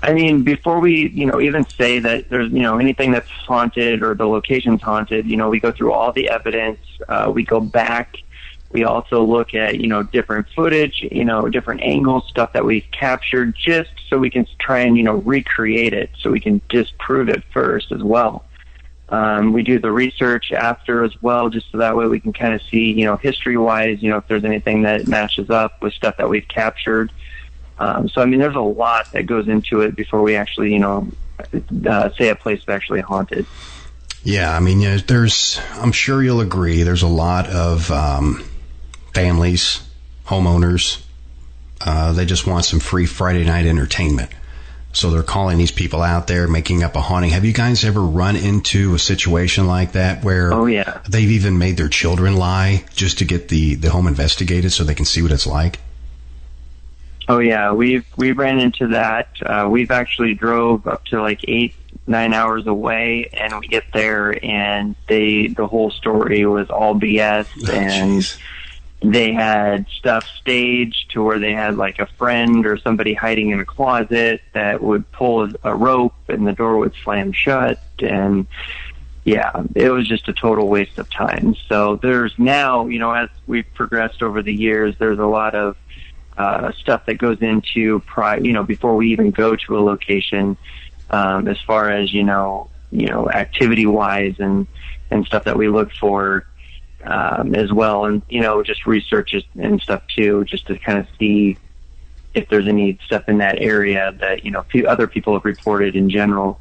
I mean, before we, even say that there's, anything that's haunted or the location's haunted, we go through all the evidence. We go back. We also look at, different footage, different angles, stuff that we've captured, just so we can try and, recreate it, so we can disprove it first as well. We do the research after as well, just so that way we can kind of see, history-wise, if there's anything that matches up with stuff that we've captured. So, I mean, there's a lot that goes into it before we actually, say a place is actually haunted. Yeah, I mean, I'm sure you'll agree, there's a lot of families, homeowners, they just want some free Friday night entertainment. So they're calling these people out there, making up a haunting. Have you guys ever run into a situation like that where they've even made their children lie just to get the home investigated so they can see what it's like? Oh yeah, we ran into that. We've actually drove up to 8-9 hours away, and we get there, and the whole story was all BS, and they had stuff staged to where they had a friend or somebody hiding in a closet that would pull a rope, and the door would slam shut, and yeah, it was just a total waste of time. So there's now, as we've progressed over the years, there's a lot of stuff that goes into before we even go to a location, as far as activity wise and stuff that we look for as well, and just research and stuff too, just to kind of see if there's any stuff in that area that other people have reported in general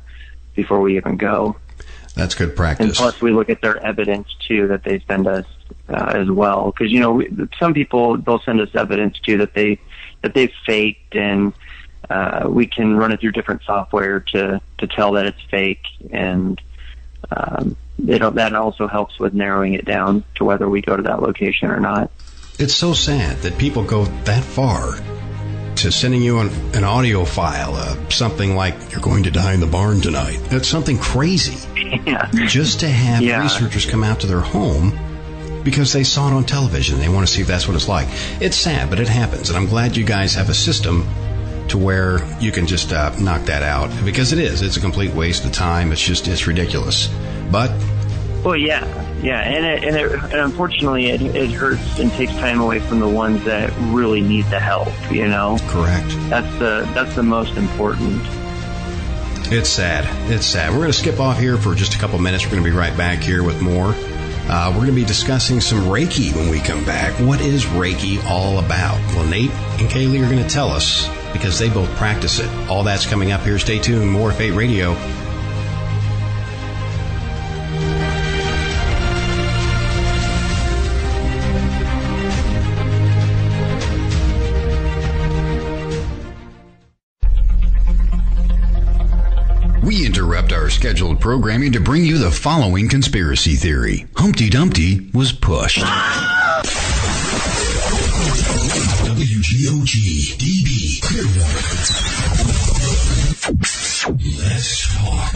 before we even go. That's good practice. And plus, we look at their evidence too that they send us as well, because some people, they'll send us evidence too that they've faked, and we can run it through different software to tell that it's fake, and that also helps with narrowing it down to whether we go to that location or not. It's so sad that people go that far to sending you an audio file, something like "you're going to die in the barn tonight." That's something crazy. Yeah. Just to have researchers come out to their home because they saw it on television. They want to see if that's what it's like. It's sad, but it happens, and I'm glad you guys have a system to where you can just knock that out, because it's a complete waste of time. It's ridiculous. But well, yeah, and unfortunately it hurts and takes time away from the ones that really need the help. Correct. That's the most important. It's sad. We're going to skip off here for just a couple minutes. We're going to be right back here with more We're going to be discussing some Reiki when we come back. What is Reiki all about? Well, Nate and Kaleigh are going to tell us because they both practice it. All that's coming up here. Stay tuned. More Fate Radio. We interrupt our scheduled programming to bring you the following conspiracy theory. Humpty Dumpty was pushed. WGOG DB Clearwater. Let's talk.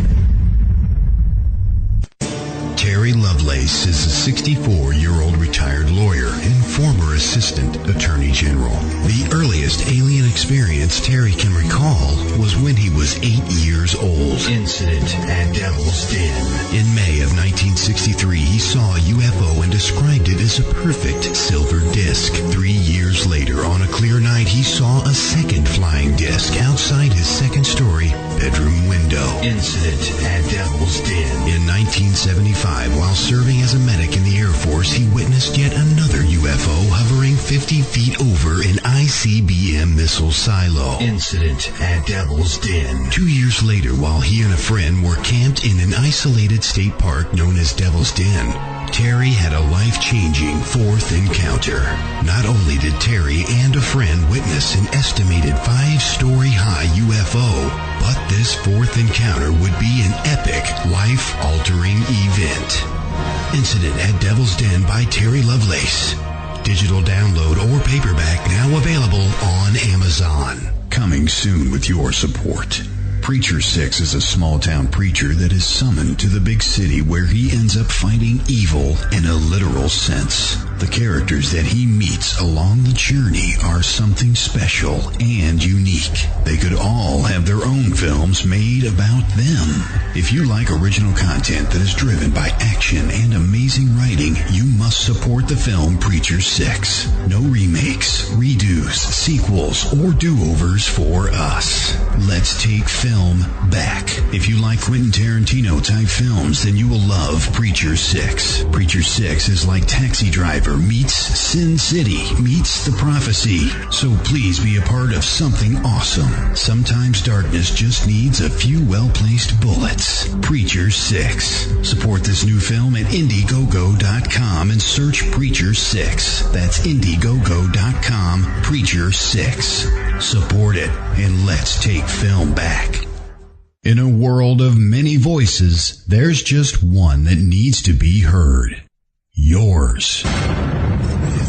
Terry Lovelace is a 64-year-old retired lawyer and former assistant attorney general. The earliest alien experience Terry can recall was when he was 8 years old. Incident at Devil's Den. In May of 1963, he saw a UFO and described it as a perfect silver disc. 3 years later, on a clear night, he saw a second flying disc outside his second-story bedroom window. Incident at Devil's Den. In 1975, while serving as a medic in the Air Force, he witnessed yet another UFO hovering 50 feet over an ICBM missile silo. Incident at Devil's Den. 2 years later, while he and a friend were camped in an isolated state park known as Devil's Den, Terry had a life-changing fourth encounter. Not only did Terry and a friend witness an estimated 5-story high UFO, but this fourth encounter would be an epic, life-altering event. Incident at Devil's Den by Terry Lovelace. Digital download or paperback now available on Amazon. Coming soon with your support. Preacher 6 is a small-town preacher that is summoned to the big city where he ends up fighting evil in a literal sense. The characters that he meets along the journey are something special and unique. They could all have their own films made about them. If you like original content that is driven by action and amazing writing, you must support the film Preacher 6. No remakes, redos, sequels, or do-overs for us. Let's take film back. If you like Quentin Tarantino-type films, then you will love Preacher 6. Preacher 6 is like Taxi Driver meets Sin City meets The Prophecy. So please be a part of something awesome. Sometimes darkness just needs a few well-placed bullets. Preacher 6. Support this new film at Indiegogo.com and search Preacher 6. That's Indiegogo.com, Preacher 6. Support it, and let's take film back. In a world of many voices, there's just one that needs to be heard. Yours.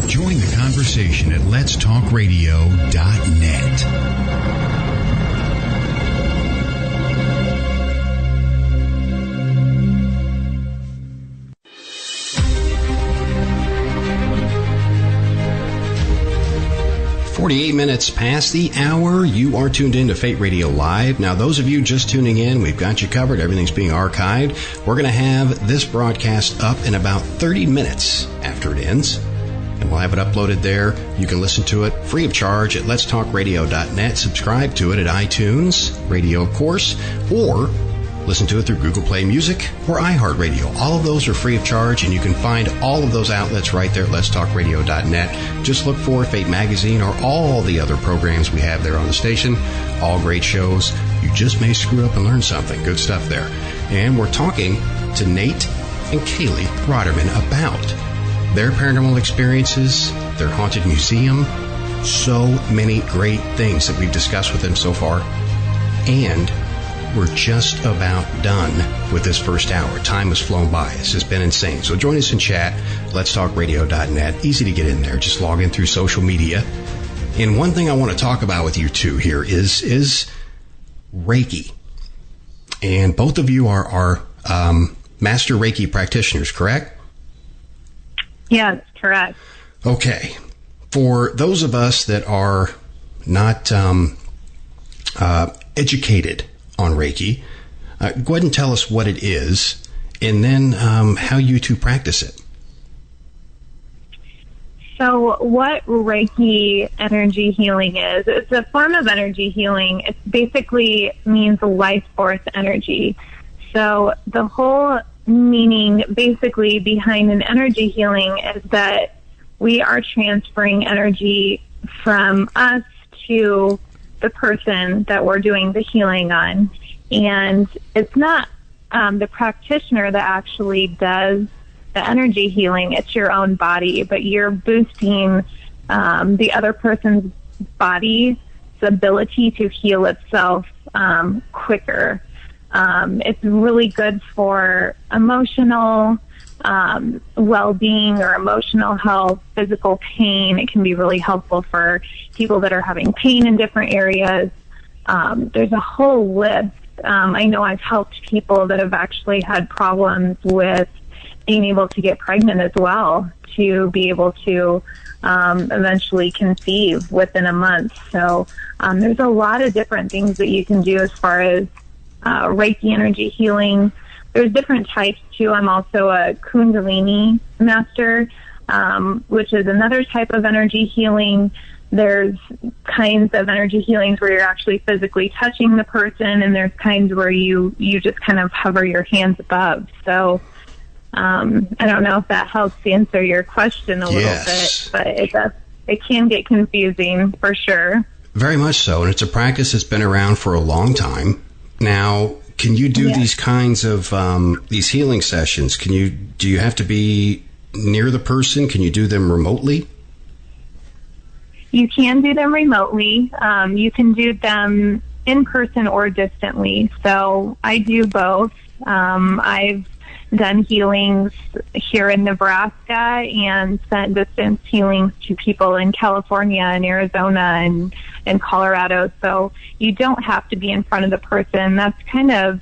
Join the conversation at letstalkradio.net. .48 minutes past the hour. You are tuned in to Fate Radio Live. Now, those of you just tuning in, we've got you covered. Everything's being archived. We're going to have this broadcast up in about 30 minutes after it ends, and we'll have it uploaded there. You can listen to it free of charge at letstalkradio.net. Subscribe to it at iTunes, Radio, of course, or listen to it through Google Play Music or iHeartRadio. All of those are free of charge, and you can find all of those outlets right there at letstalkradio.net. Just look for Fate Magazine or all the other programs we have there on the station. All great shows. You just may screw up and learn something. Good stuff there. And we're talking to Nate and Kaleigh Raterman about their paranormal experiences, their haunted museum, so many great things that we've discussed with them so far. And we're just about done with this first hour. Time has flown by. It's just been insane. So join us in chat, letstalkradio.net. Easy to get in there. Just log in through social media. And one thing I want to talk about with you two here is Reiki. And both of you are master Reiki practitioners, correct? Yes, correct. Okay. For those of us that are not educated on Reiki, go ahead and tell us what it is, and then how you two practice it. So what Reiki energy healing is, it's a form of energy healing. It basically means life force energy. So the whole meaning basically behind an energy healing is that we are transferring energy from us to the person that we're doing the healing on. And it's not the practitioner that actually does the energy healing. It's your own body, but you're boosting the other person's body's ability to heal itself quicker. It's really good for emotional well-being or emotional health, physical pain. It can be really helpful for people that are having pain in different areas. There's a whole list. I know I've helped people that have actually had problems with being able to get pregnant as well, to be able to eventually conceive within a month. So there's a lot of different things that you can do as far as Reiki energy healing. There's different types too. I'm also a Kundalini Master, which is another type of energy healing. There's kinds of energy healings where you're actually physically touching the person, and there's kinds where you just kind of hover your hands above. So I don't know if that helps answer your question a little bit, but it can get confusing for sure. Very much so, and it's a practice that's been around for a long time. Now, can you do these kinds of these healing sessions? Do you have to be near the person? Can you do them remotely? You can do them remotely. You can do them in person or distantly. So I do both. I've done healings here in Nebraska and sent distance healings to people in California and Arizona and Colorado. So you don't have to be in front of the person. That's kind of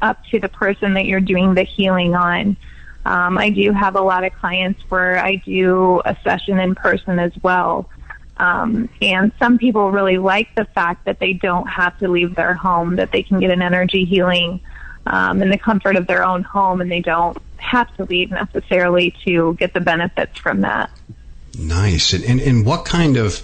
up to the person that you're doing the healing on. I do have a lot of clients where I do a session in person as well. And some people really like the fact that they don't have to leave their home, that they can get an energy healing in the comfort of their own home, and they don't have to leave necessarily to get the benefits from that. Nice. And what kind of,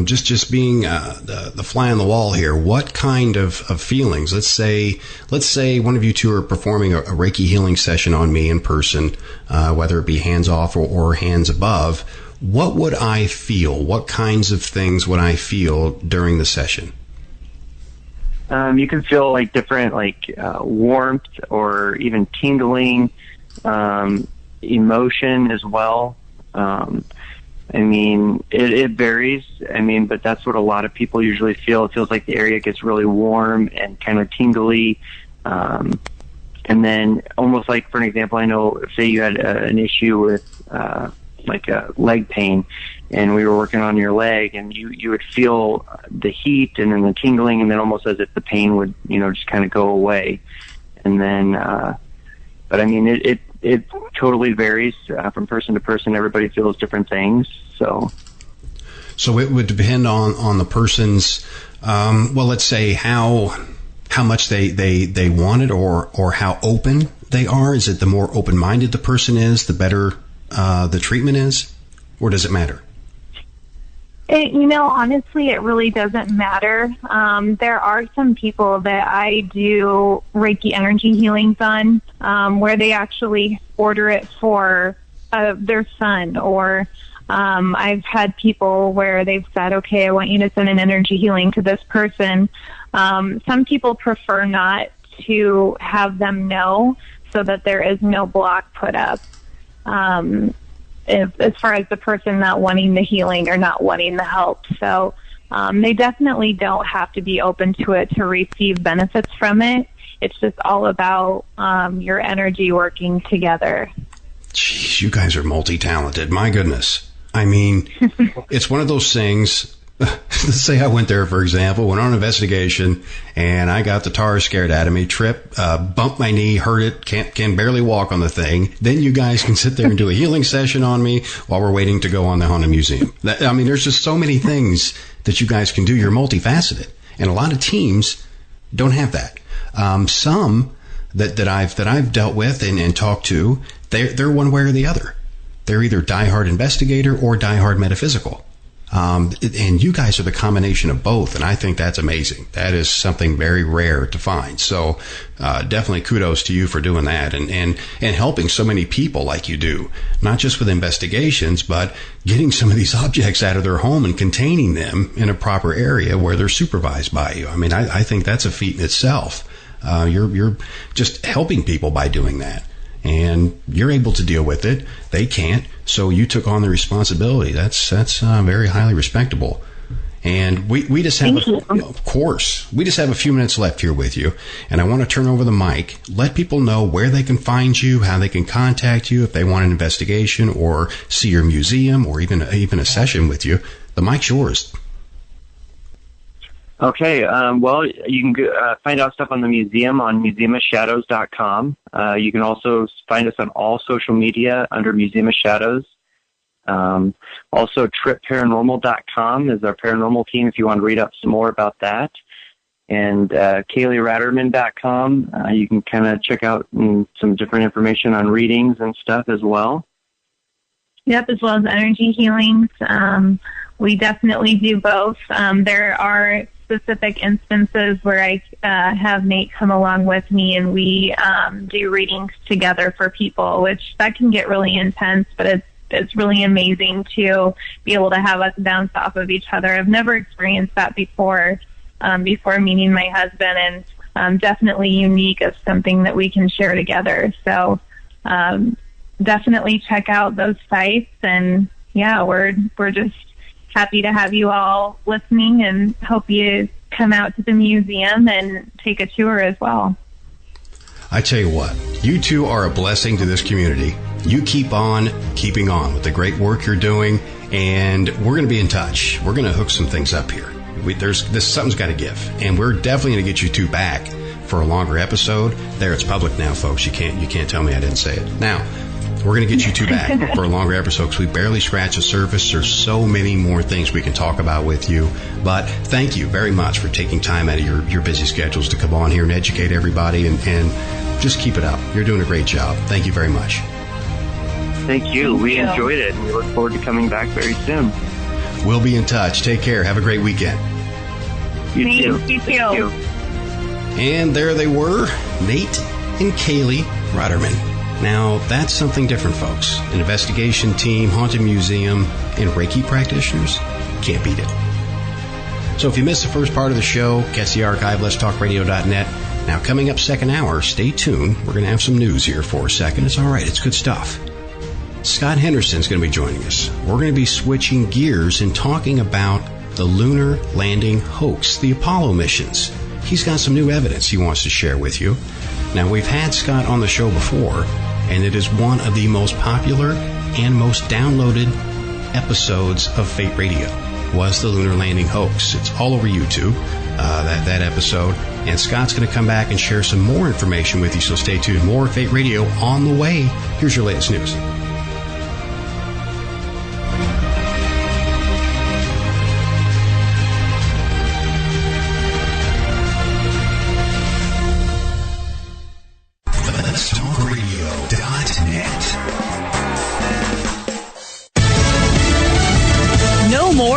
just being the fly on the wall here, what kind of feelings? Let's say one of you two are performing a Reiki healing session on me in person, whether it be hands off or hands above. What would I feel? What kinds of things would I feel during the session? You can feel like different, warmth or even tingling, emotion as well. It varies. But that's what a lot of people usually feel. It feels like the area gets really warm and kind of tingly. And then almost like, for an example, I know, say you had an issue with a leg pain, and we were working on your leg, and you would feel the heat and then the tingling, and then almost as if the pain would, just kind of go away. And then, it totally varies from person to person. Everybody feels different things. So it would depend on the person's, let's say how much they want it, or how open they are. Is it the more open-minded the person is, the better the treatment is, or does it matter? Honestly, it really doesn't matter. There are some people that I do Reiki energy healings on, where they actually order it for their son, or I've had people where they've said, okay, I want you to send an energy healing to this person. Some people prefer not to have them know, so that there is no block put up. As far as the person not wanting the healing or not wanting the help. So they definitely don't have to be open to it to receive benefits from it. It's just all about your energy working together. Jeez, you guys are multi-talented. My goodness. It's one of those things. Let's say I went there, for example, went on an investigation, and I got the tar scared out of me, tripped, bumped my knee, hurt it, can barely walk on the thing. Then you guys can sit there and do a healing session on me while we're waiting to go on the Haunted Museum. There's just so many things that you guys can do. You're multifaceted, and a lot of teams don't have that. Some that I've dealt with and talked to, they're one way or the other. They're either diehard investigator or diehard metaphysical. And you guys are the combination of both, and I think that's amazing. That is something very rare to find. So definitely kudos to you for doing that and helping so many people like you do, not just with investigations, but getting some of these objects out of their home and containing them in a proper area where they're supervised by you. I mean, I think that's a feat in itself. You're just helping people by doing that. And you're able to deal with it. They can't. So you took on the responsibility. That's very highly respectable. And we just have, of course, we just have a few minutes left here with you. And I want to turn over the mic. Let people know where they can find you, how they can contact you if they want an investigation or see your museum or even a session with you. The mic's yours. Okay, well, you can find out stuff on the museum on museumofshadows.com. You can also find us on all social media under Museum of Shadows. Also, tripparanormal.com is our paranormal team if you want to read up some more about that. And KaleighRaterman.com, you can kind of check out some different information on readings and stuff as well. Yep, as well as energy healings. We definitely do both. There are specific instances where I have Nate come along with me and we do readings together for people, which that can get really intense, but it's really amazing to be able to have us bounce off of each other. I've never experienced that before meeting my husband, and definitely unique as something that we can share together. So definitely check out those sites, and yeah, we're just happy to have you all listening and hope you come out to the museum and take a tour as well. I tell you what, you two are a blessing to this community. You keep on keeping on with the great work you're doing, and we're going to be in touch. We're going to hook some things up here. Something's got to give, and we're definitely going to get you two back for a longer episode. There, it's public now, folks. You can't tell me I didn't say it. Now, we're going to get you two back for a longer episode because we barely scratched the surface. There's so many more things we can talk about with you. But thank you very much for taking time out of your busy schedules to come on here and educate everybody and just keep it up. You're doing a great job. Thank you very much. Thank you. We enjoyed it, and we look forward to coming back very soon. We'll be in touch. Take care. Have a great weekend. You too. And there they were, Nate and Kaleigh Raterman. Now, that's something different, folks. An investigation team, haunted museum, and Reiki practitioners can't beat it. So if you missed the first part of the show, catch the archive, letstalkradio.net. Now, coming up second hour, stay tuned. We're going to have some news here for a second. It's all right. It's good stuff. Scott Henderson's going to be joining us. We're going to be switching gears and talking about the lunar landing hoax, the Apollo missions. He's got some new evidence he wants to share with you. Now, we've had Scott on the show before, and it is one of the most popular and most downloaded episodes of Fate Radio, was the lunar landing hoax. It's all over YouTube, that episode. And Scott's going to come back and share some more information with you, so stay tuned. More Fate Radio on the way. Here's your latest news.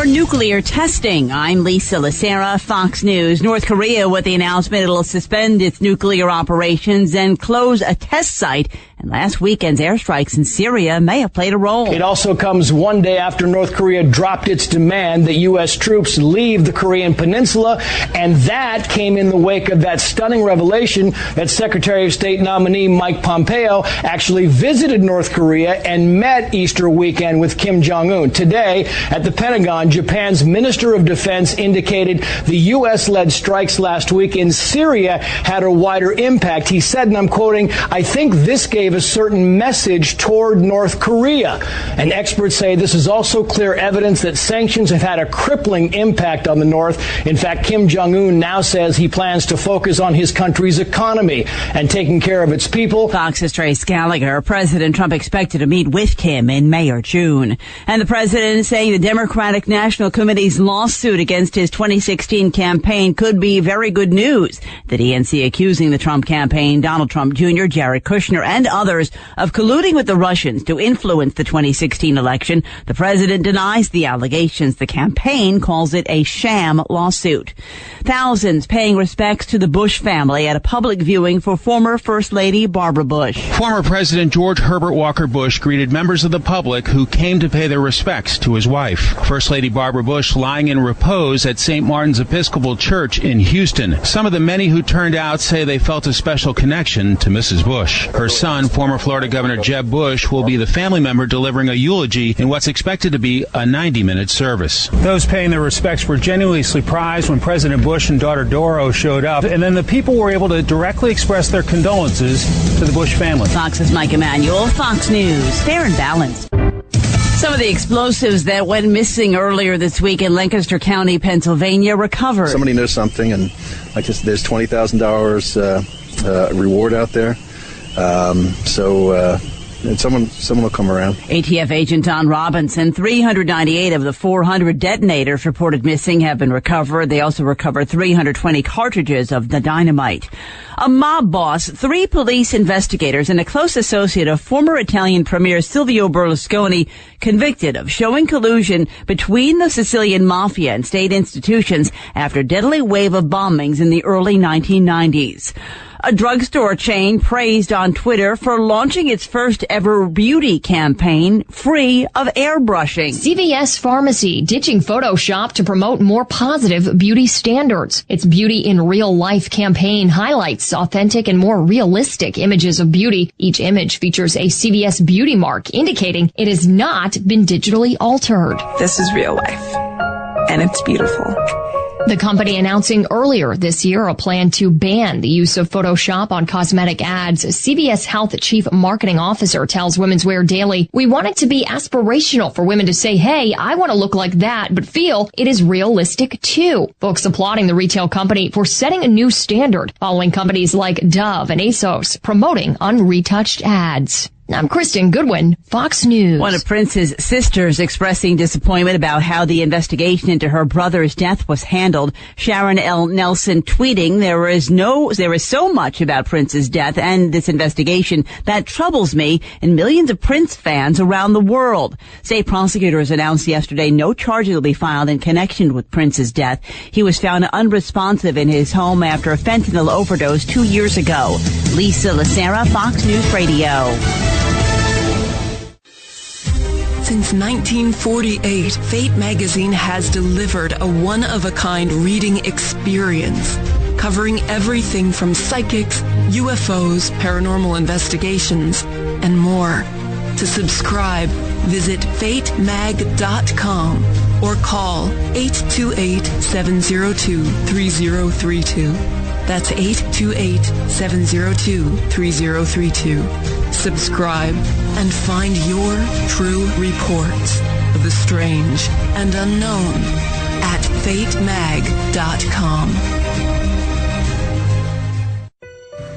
Nuclear testing. I'm Lisa Lacera, Fox News. North Korea with the announcement it'll suspend its nuclear operations and close a test site. And last weekend's airstrikes in Syria may have played a role. It also comes one day after North Korea dropped its demand that U.S. troops leave the Korean peninsula. And that came in the wake of that stunning revelation that Secretary of State nominee Mike Pompeo actually visited North Korea and met Easter weekend with Kim Jong-un. Today, at the Pentagon, Japan's Minister of Defense indicated the U.S.-led strikes last week in Syria had a wider impact. He said, and I'm quoting, "I think this gave a certain message toward North Korea." And experts say this is also clear evidence that sanctions have had a crippling impact on the North. In fact, Kim Jong-un now says he plans to focus on his country's economy and taking care of its people. Fox's Trace Gallagher. President Trump expected to meet with Kim in May or June. And the president is saying the Democratic National Committee's lawsuit against his 2016 campaign could be very good news. The DNC accusing the Trump campaign, Donald Trump Jr., Jared Kushner, and others others of colluding with the Russians to influence the 2016 election. The president denies the allegations. The campaign calls it a sham lawsuit. Thousands paying respects to the Bush family at a public viewing for former First Lady Barbara Bush. Former President George Herbert Walker Bush greeted members of the public who came to pay their respects to his wife. First Lady Barbara Bush lying in repose at St. Martin's Episcopal Church in Houston. Some of the many who turned out say they felt a special connection to Mrs. Bush. Her son, former Florida Governor Jeb Bush, will be the family member delivering a eulogy in what's expected to be a 90-minute service. Those paying their respects were genuinely surprised when President Bush and daughter Doro showed up, and then the people were able to directly express their condolences to the Bush family. Fox's Mike Emanuel, Fox News, fair and balanced. Some of the explosives that went missing earlier this week in Lancaster County, Pennsylvania, recovered. Somebody knows something, and like this, there's $20,000 reward out there. And someone will come around. ATF agent Don Robinson, 398 of the 400 detonators reported missing have been recovered. They also recovered 320 cartridges of the dynamite. A mob boss, 3 police investigators, and a close associate of former Italian Premier Silvio Berlusconi convicted of showing collusion between the Sicilian mafia and state institutions after a deadly wave of bombings in the early 1990s. A drugstore chain praised on Twitter for launching its first ever beauty campaign free of airbrushing. CVS Pharmacy ditching Photoshop to promote more positive beauty standards. Its Beauty in Real Life campaign highlights authentic and more realistic images of beauty. Each image features a CVS beauty mark indicating it has not been digitally altered. This is real life, and it's beautiful. The company announcing earlier this year a plan to ban the use of Photoshop on cosmetic ads. CVS Health Chief Marketing Officer tells Women's Wear Daily, "We want it to be aspirational for women to say, hey, I want to look like that, but feel it is realistic too." Folks applauding the retail company for setting a new standard, following companies like Dove and ASOS promoting unretouched ads. I'm Kristen Goodwin, Fox News. One of Prince's sisters expressing disappointment about how the investigation into her brother's death was handled. Sharon L. Nelson tweeting, there is so much about Prince's death and this investigation that troubles me and millions of Prince fans around the world. State prosecutors announced yesterday no charges will be filed in connection with Prince's death. He was found unresponsive in his home after a fentanyl overdose 2 years ago. Lisa Lacera, Fox News Radio. Since 1948, Fate magazine has delivered a one-of-a-kind reading experience, covering everything from psychics, UFOs, paranormal investigations, and more. To subscribe, visit fatemag.com or call 828-702-3032. That's 828-702-3032. Subscribe and find your true reports of the strange and unknown at fatemag.com.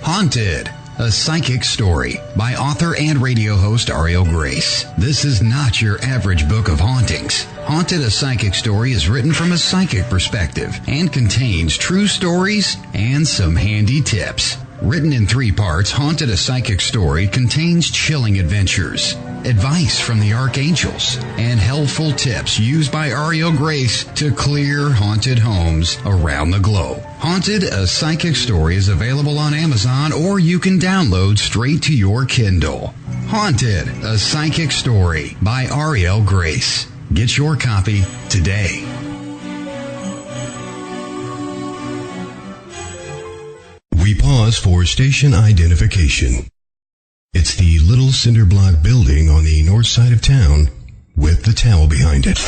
Haunted, a psychic story by author and radio host Ariel Grace. This is not your average book of hauntings. Haunted, a psychic story is written from a psychic perspective and contains true stories and some handy tips. Written in 3 parts, Haunted, a Psychic Story contains chilling adventures, advice from the archangels, and helpful tips used by Ariel Grace to clear haunted homes around the globe. Haunted, a Psychic Story is available on Amazon, or you can download straight to your Kindle. Haunted, a Psychic Story by Ariel Grace. Get your copy today. We pause for station identification. It's the little cinder block building on the north side of town with the towel behind it.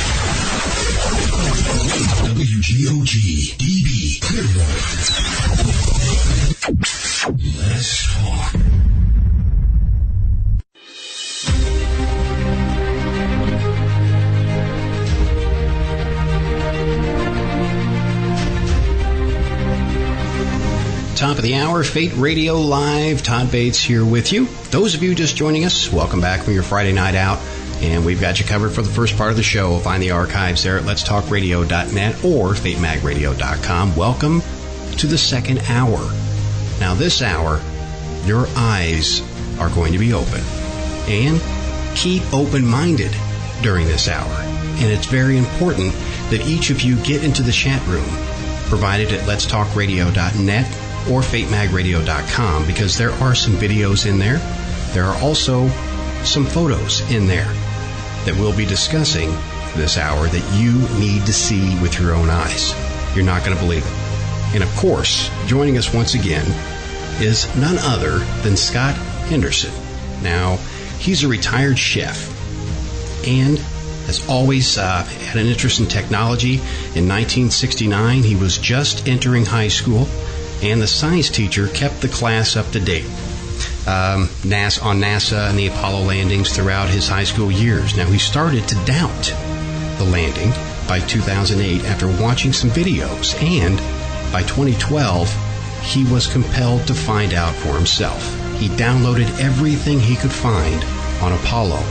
WGOG DB Clearwater. Let's talk. Top of the hour, Fate Radio Live. Todd Bates here with you. Those of you just joining us, welcome back from your Friday night out. And we've got you covered for the first part of the show. Find the archives there at letstalkradio.net or fatemagradio.com. Welcome to the second hour. Now, this hour, your eyes are going to be open. And keep open-minded during this hour. And it's very important that each of you get into the chat room, provided at letstalkradio.net or fatemagradio.com, because there are some videos in there. There are also some photos in there that we'll be discussing this hour that you need to see with your own eyes. You're not going to believe it. And of course, joining us once again is none other than Scott Henderson. Now, he's a retired chef and has always had an interest in technology. In 1969, he was just entering high school, and the science teacher kept the class up to date on NASA and the Apollo landings throughout his high school years. Now, he started to doubt the landing by 2008 after watching some videos, and by 2012, he was compelled to find out for himself. He downloaded everything he could find on Apollo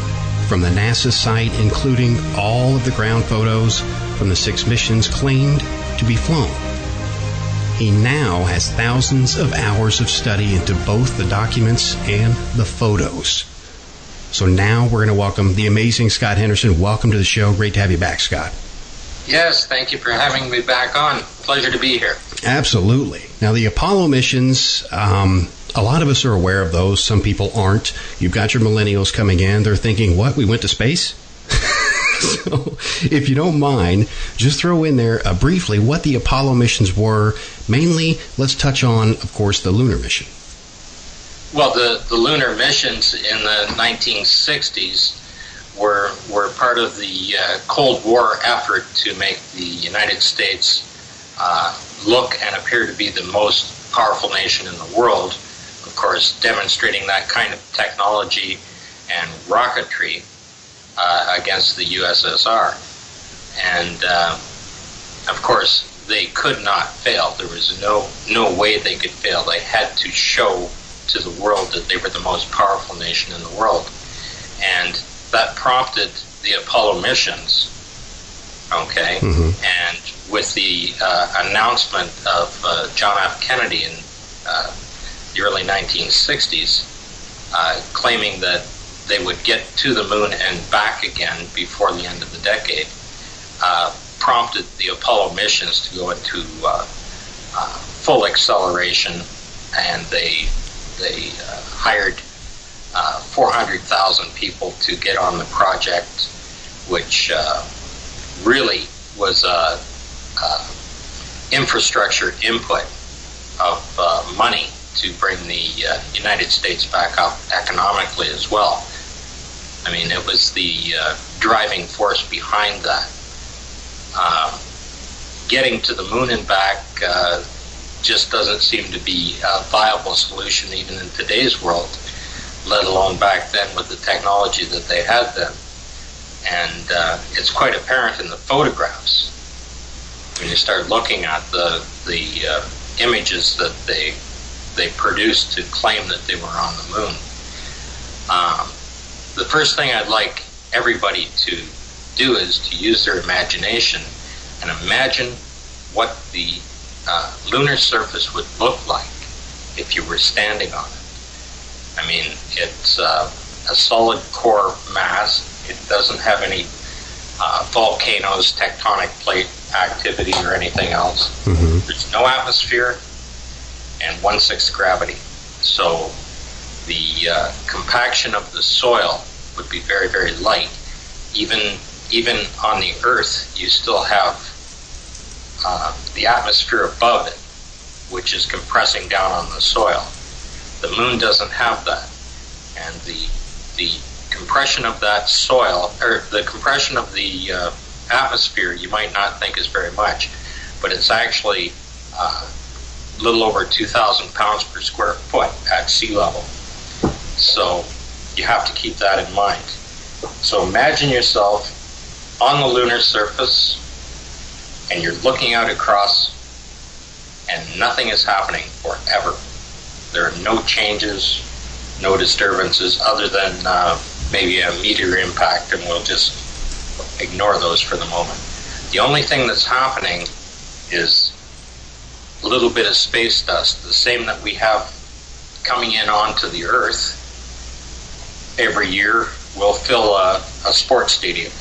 from the NASA site, including all of the ground photos from the 6 missions claimed to be flown. He now has thousands of hours of study into both the documents and the photos. So now we're going to welcome the amazing Scott Henderson. Welcome to the show. Great to have you back, Scott. Yes, thank you for having me back on. Pleasure to be here. Absolutely. Now, the Apollo missions, a lot of us are aware of those. Some people aren't. You've got your millennials coming in. They're thinking, what, we went to space? So, if you don't mind, just throw in there briefly what the Apollo missions were. Mainly, let's touch on, of course, the lunar mission. Well, the lunar missions in the 1960s were part of the Cold War effort to make the United States look and appear to be the most powerful nation in the world. Of course, demonstrating that kind of technology and rocketry against the USSR. And, of course, they could not fail. There was no way they could fail. They had to show to the world that they were the most powerful nation in the world. And that prompted the Apollo missions, okay? Mm-hmm. And with the announcement of John F. Kennedy in the early 1960s, claiming that they would get to the moon and back again before the end of the decade, prompted the Apollo missions to go into full acceleration, and they hired 400,000 people to get on the project, which really was infrastructure input of money to bring the United States back up economically as well. I mean, it was the driving force behind that. Getting to the moon and back just doesn't seem to be a viable solution even in today's world, let alone back then with the technology that they had then. And it's quite apparent in the photographs when you start looking at the images that they produced to claim that they were on the moon. The first thing I'd like everybody to do is to use their imagination and imagine what the lunar surface would look like if you were standing on it. I mean, it's a solid core mass. It doesn't have any volcanoes, tectonic plate activity, or anything else. Mm-hmm. There's no atmosphere and 1/6 gravity. So the compaction of the soil would be very, very light. Even on the Earth, you still have the atmosphere above it, which is compressing down on the soil. The moon doesn't have that, and the compression of that soil, or the compression of the atmosphere, you might not think is very much, but it's actually a little over 2,000 pounds per square foot at sea level. So you have to keep that in mind. So imagine yourself on the lunar surface, and you're looking out across, and nothing is happening forever. There are no changes, no disturbances, other than maybe a meteor impact, and we'll just ignore those for the moment. The only thing that's happening is a little bit of space dust, the same that we have coming in onto the Earth, every year will fill a sports stadium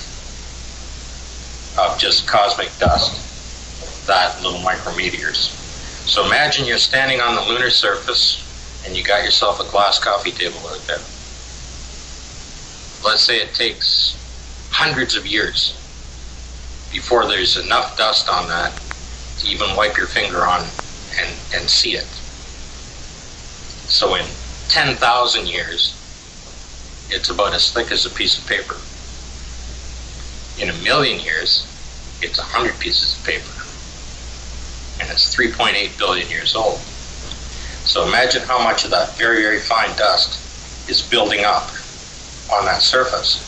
of just cosmic dust, that little micrometeors. So imagine you're standing on the lunar surface and you got yourself a glass coffee table out there. Let's say it takes hundreds of years before there's enough dust on that to even wipe your finger on and see it. So in 10,000 years, it's about as thick as a piece of paper. In 1,000,000 years, it's 100 pieces of paper. And it's 3.8 billion years old. So imagine how much of that very, very fine dust is building up on that surface.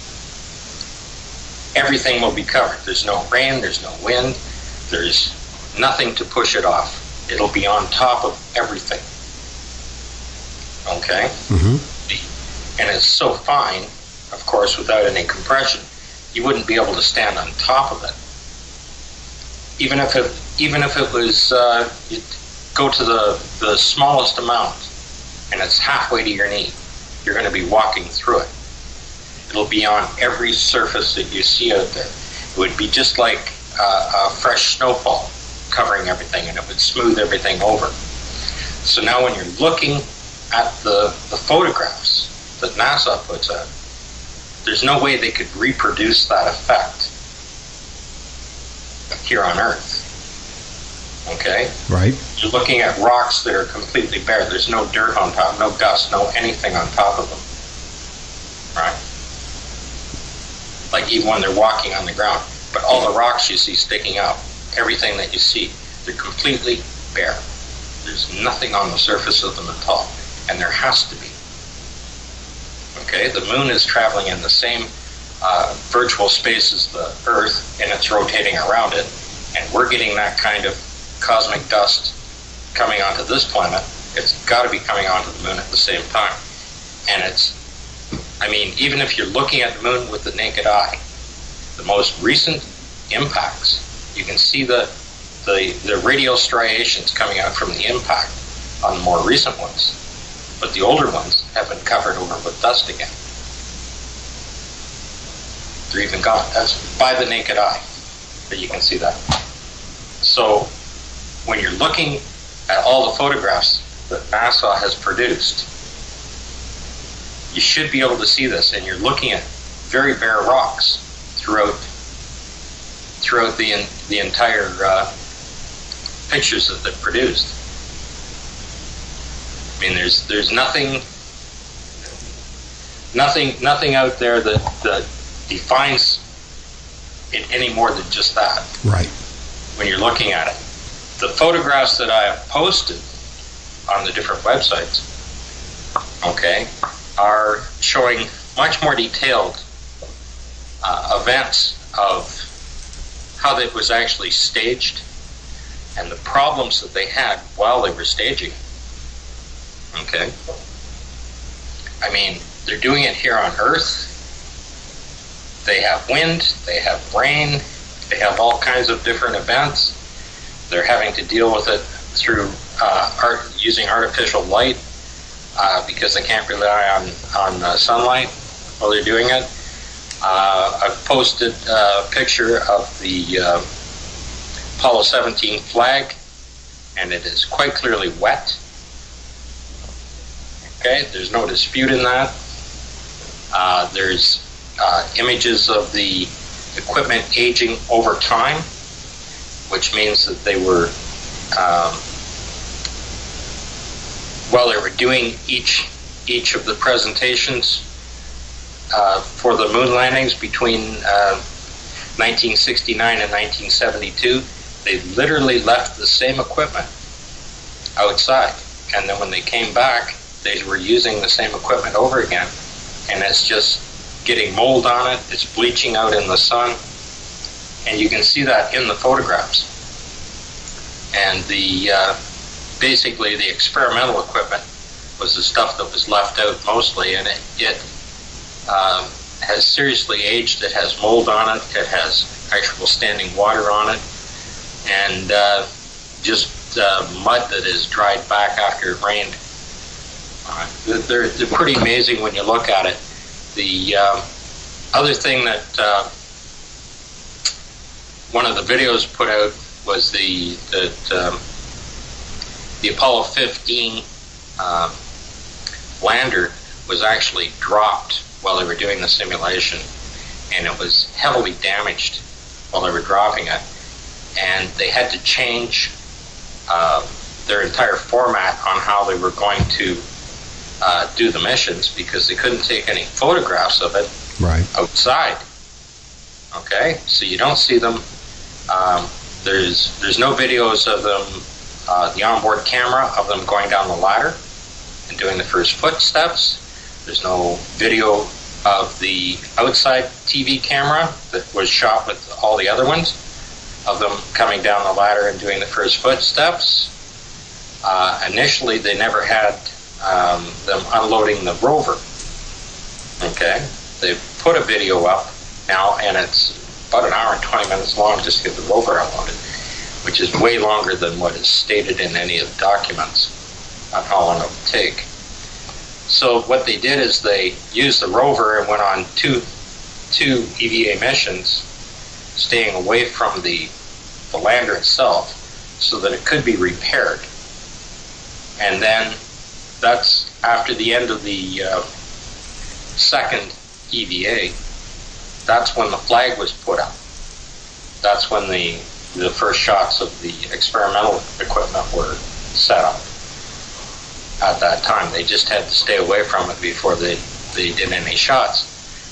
Everything will be covered. There's no rain, there's no wind, there's nothing to push it off. It'll be on top of everything. Okay? Mm-hmm. And it's so fine, of course, without any compression, you wouldn't be able to stand on top of it. Even if it was, you'd go to the smallest amount, and it's halfway to your knee, you're going to be walking through it. It'll be on every surface that you see out there. It would be just like a fresh snowfall covering everything, and it would smooth everything over. So now when you're looking at the photographs that NASA puts out, there's no way they could reproduce that effect here on Earth. Okay? Right. You're looking at rocks that are completely bare. There's no dirt on top, no dust, no anything on top of them. Right? Like even when they're walking on the ground. But all the rocks you see sticking out, everything that you see, they're completely bare. There's nothing on the surface of them at all. And there has to be. Okay? The moon is traveling in the same virtual space as the Earth, and it's rotating around it. And we're getting that kind of cosmic dust coming onto this planet. It's got to be coming onto the moon at the same time. And it's, I mean, even if you're looking at the moon with the naked eye, the most recent impacts, you can see the radial striations coming out from the impact on the more recent ones. But the older ones have been covered over with dust again. They're even gone. That's by the naked eye that you can see that. So when you're looking at all the photographs that NASA has produced, you should be able to see this, and you're looking at very bare rocks throughout the entire pictures that they've produced. I mean, there's nothing out there that defines it any more than just that. Right. When you're looking at it, the photographs that I have posted on the different websites, okay, are showing much more detailed events of how it was actually staged and the problems that they had while they were staging. Okay? I mean, they're doing it here on Earth. They have wind, they have rain, they have all kinds of different events. They're having to deal with it through using artificial light because they can't rely on sunlight while they're doing it. I've posted a picture of the Apollo 17 flag, and it is quite clearly wet. Okay, there's no dispute in that. There's images of the equipment aging over time, which means that they were, while they were doing each of the presentations for the moon landings between 1969 and 1972, they literally left the same equipment outside, and then when they came back, they were using the same equipment over again, and it's just getting mold on it, it's bleaching out in the sun, and you can see that in the photographs. And the basically the experimental equipment was the stuff that was left out mostly, and it has seriously aged. It has mold on it, it has actual standing water on it, and just mud that is dried back after it rained. They're pretty amazing when you look at it. The other thing that one of the videos put out was the Apollo 15 lander was actually dropped while they were doing the simulation, and it was heavily damaged while they were dropping it, and they had to change their entire format on how they were going to do the missions, because they couldn't take any photographs of it outside. Okay, so you don't see them. There's no videos of them, the onboard camera of them going down the ladder and doing the first footsteps. There's no video of the outside TV camera that was shot with all the other ones of them coming down the ladder and doing the first footsteps. Initially, they never had them unloading the rover. Okay, they put a video up now, and it's about an hour and 20 minutes long just to get the rover unloaded, which is way longer than what is stated in any of the documents on how long it would take. So what they did is they used the rover and went on two EVA missions, staying away from the lander itself so that it could be repaired. And then that's after the end of the second EVA, that's when the flag was put up. That's when the first shots of the experimental equipment were set up. At that time, they just had to stay away from it before they did any shots.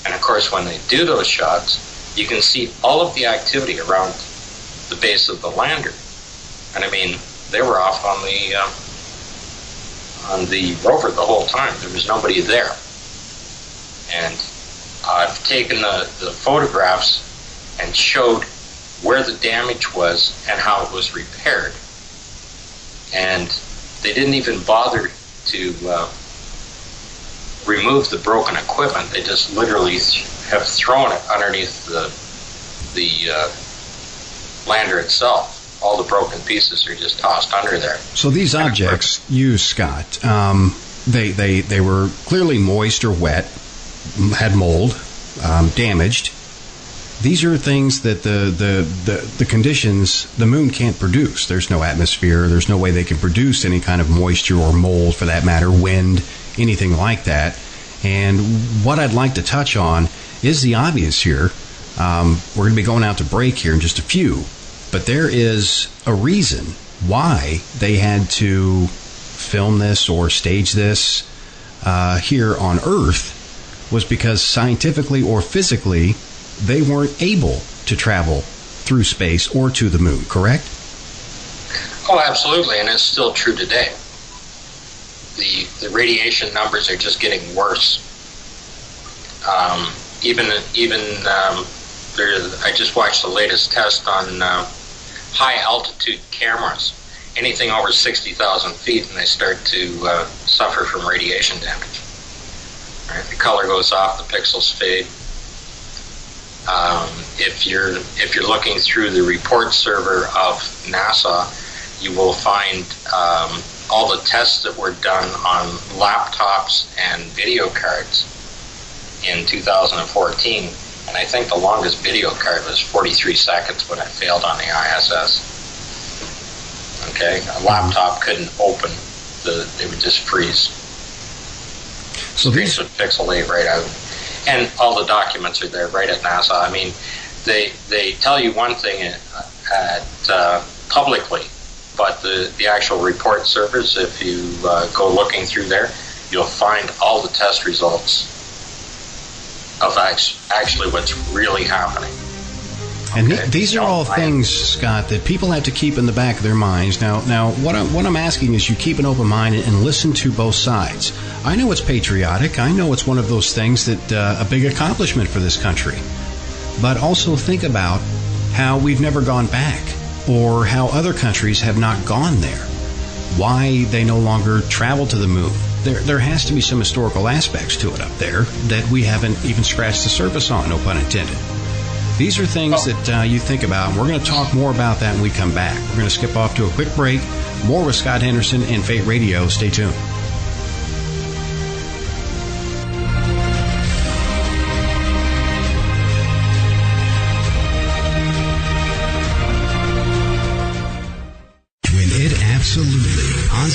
And of course, when they do those shots, you can see all of the activity around the base of the lander. And I mean, they were off on the rover the whole time. There was nobody there. And I've taken the photographs and showed where the damage was and how it was repaired. And they didn't even bother to remove the broken equipment. They just literally have thrown it underneath the lander itself. All the broken pieces are just tossed under there. So these objects used, Scott, they were clearly moist or wet, had mold, damaged. These are things that the conditions the moon can't produce. There's no atmosphere. There's no way they can produce any kind of moisture or mold, for that matter, wind, anything like that. And what I'd like to touch on is the obvious here. We're going to be going out to break here in just a few, but there is a reason why they had to film this or stage this here on Earth, was because scientifically or physically they weren't able to travel through space or to the moon, correct? Oh, absolutely, and it's still true today. The radiation numbers are just getting worse. I just watched the latest test on high altitude cameras. Anything over 60,000 feet, and they start to suffer from radiation damage. Right? The color goes off, the pixels fade. If you're looking through the report server of NASA, you will find all the tests that were done on laptops and video cards in 2014. And I think the longest video card was 43 seconds when it failed on the ISS. Okay, a laptop couldn't open; they would just freeze. So these would pixelate right out. And all the documents are there right at NASA. I mean, they tell you one thing publicly, but the actual report servers, if you go looking through there, you'll find all the test results of actually what's really happening. And these are all things, Scott, that people have to keep in the back of their minds. Now, what I'm asking is you keep an open mind and listen to both sides. I know it's patriotic. I know it's one of those things that a big accomplishment for this country. But also think about how we've never gone back, or how other countries have not gone there. Why they no longer travel to the moon. There has to be some historical aspects to it up there that we haven't even scratched the surface on, no pun intended. These are things that you think about. We're going to talk more about that when we come back. We're going to skip off to a quick break. More with Scott Henderson and Fate Radio. Stay tuned.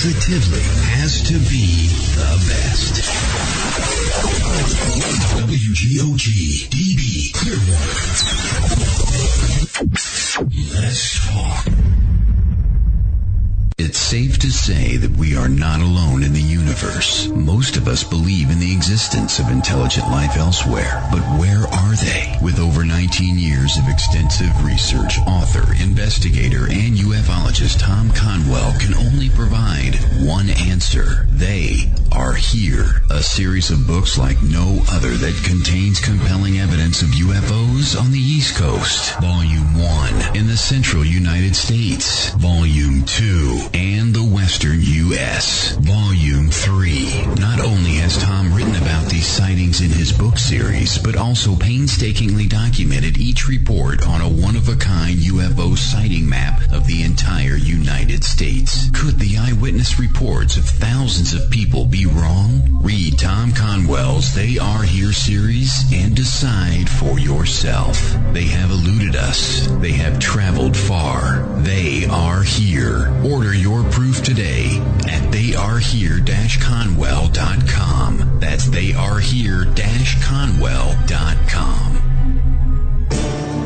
positively has to be the best. WGOG DB Clearwater. Let's talk. It's safe to say that we are not alone in the universe. Most of us believe in the existence of intelligent life elsewhere, but where are they? With over 19 years of extensive research, author, investigator, and ufologist Tom Conwell can only provide one answer. They are here. A series of books like no other that contains compelling evidence of UFOs on the East Coast. Volume 1 in the central United States. Volume 2 and the Western U.S. Volume 3. Not only has Tom written about these sightings in his book series, but also painstakingly documented each report on a one-of-a-kind UFO sighting map of the entire United States. Could the eyewitness reports of thousands of people be wrong? Read Tom Conwell's They Are Here series and decide for yourself. They have eluded us. They have traveled far. They are here. Order your proof today at theyarehere-conwell.com. That's theyarehere-conwell.com.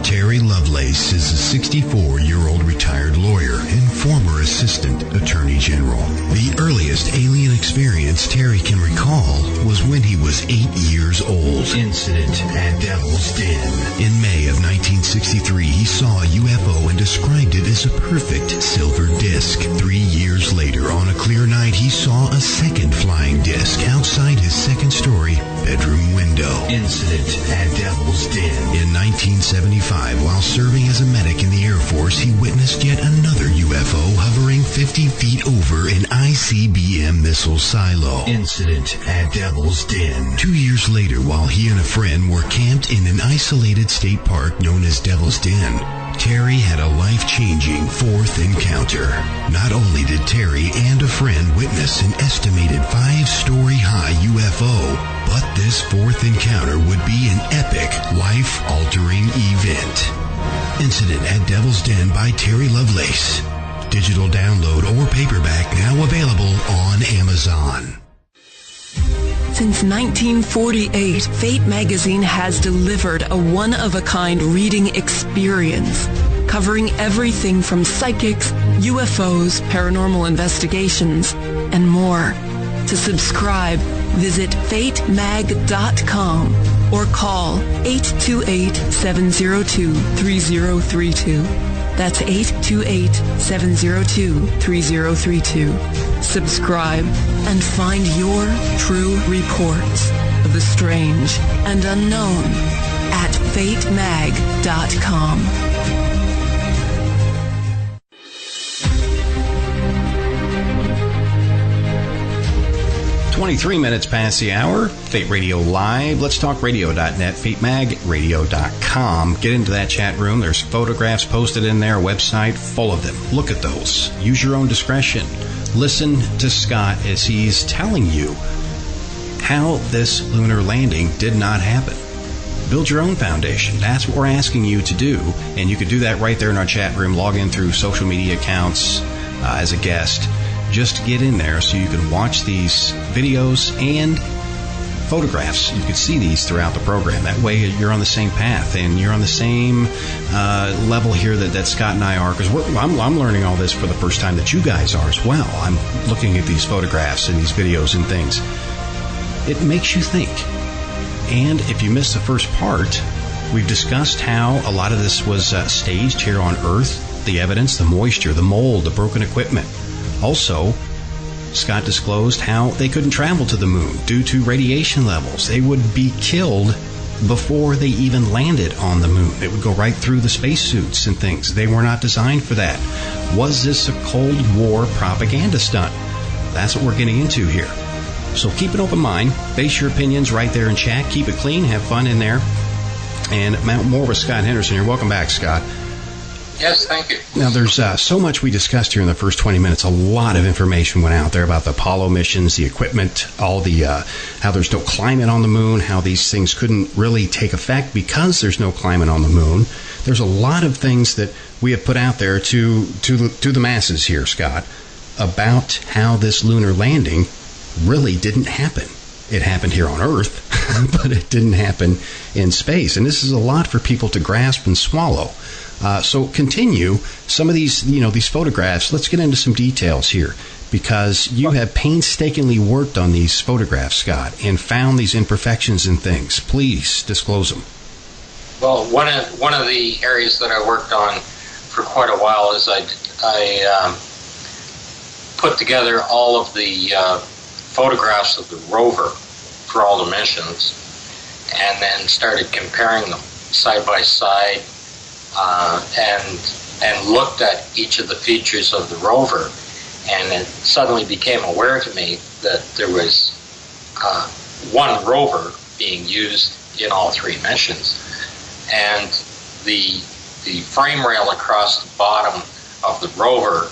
Terry Lovelace is a 64-year-old retired lawyer and former assistant attorney general. The earliest alien experience Terry can recall was when he was 8 years old. Incident at Devil's Den. In May of 1963, he saw a UFO and described it as a perfect silver disc. 3 years later, on a clear night, he saw a second flying disc outside his second-story bedroom window. Incident at Devil's Den. In 1975, while serving as a medic in the Air Force, he witnessed yet another UFO hovering 50 feet over an ICBM missile silo. Incident at Devil's Den. 2 years later, while he and a friend were camped in an isolated state park known as Devil's Den, Terry had a life-changing fourth encounter. Not only did Terry and a friend witness an estimated 5-story high UFO, but this fourth encounter would be an epic, life-altering event. Incident at Devil's Den by Terry Lovelace. Digital download or paperback now available on Amazon. Since 1948, Fate magazine has delivered a one-of-a-kind reading experience covering everything from psychics, UFOs, paranormal investigations, and more. To subscribe, visit fatemag.com or call 828-702-3032. That's 828-702-3032. Subscribe and find your true reports of the strange and unknown at fatemag.com. 23 minutes past the hour. Fate Radio Live. Let's talk radio.net. FateMagRadio.com. Get into that chat room. There's photographs posted in there, a website full of them. Look at those. Use your own discretion. Listen to Scott as he's telling you how this lunar landing did not happen. Build your own foundation. That's what we're asking you to do. And you can do that right there in our chat room. Log in through social media accounts as a guest. Just get in there so you can watch these videos and photographs. You can see these throughout the program. That way you're on the same path and you're on the same level here that Scott and I are, because I'm learning all this for the first time that you guys are as well. I'm looking at these photographs and these videos and things. It makes you think. And if you missed the first part, we've discussed how a lot of this was staged here on Earth. The evidence, the moisture, the mold, the broken equipment. Also, Scott disclosed how they couldn't travel to the moon due to radiation levels. They would be killed before they even landed on the moon. It would go right through the spacesuits and things. They were not designed for that. Was this a Cold War propaganda stunt? That's what we're getting into here. So keep an open mind. Base your opinions right there in chat. Keep it clean. Have fun in there. And more with Scott Henderson. You're welcome back, Scott. Yes, thank you. Now, there's so much we discussed here in the first 20 minutes. A lot of information went out there about the Apollo missions, the equipment, all the how there's no climate on the moon, how these things couldn't really take effect because there's no climate on the moon. There's a lot of things that we have put out there to the masses here, Scott. about how this lunar landing really didn't happen. It happened here on Earth, but it didn't happen in space. And this is a lot for people to grasp and swallow. So continue some of these, these photographs. Let's get into some details here, because you have painstakingly worked on these photographs, Scott, and found these imperfections and things. Please disclose them. Well, one of the areas that I worked on for quite a while is I put together all of the photographs of the rover for all the missions, and then started comparing them side by side, and looked at each of the features of the rover, and it suddenly became aware to me that there was one rover being used in all three missions, and the frame rail across the bottom of the rover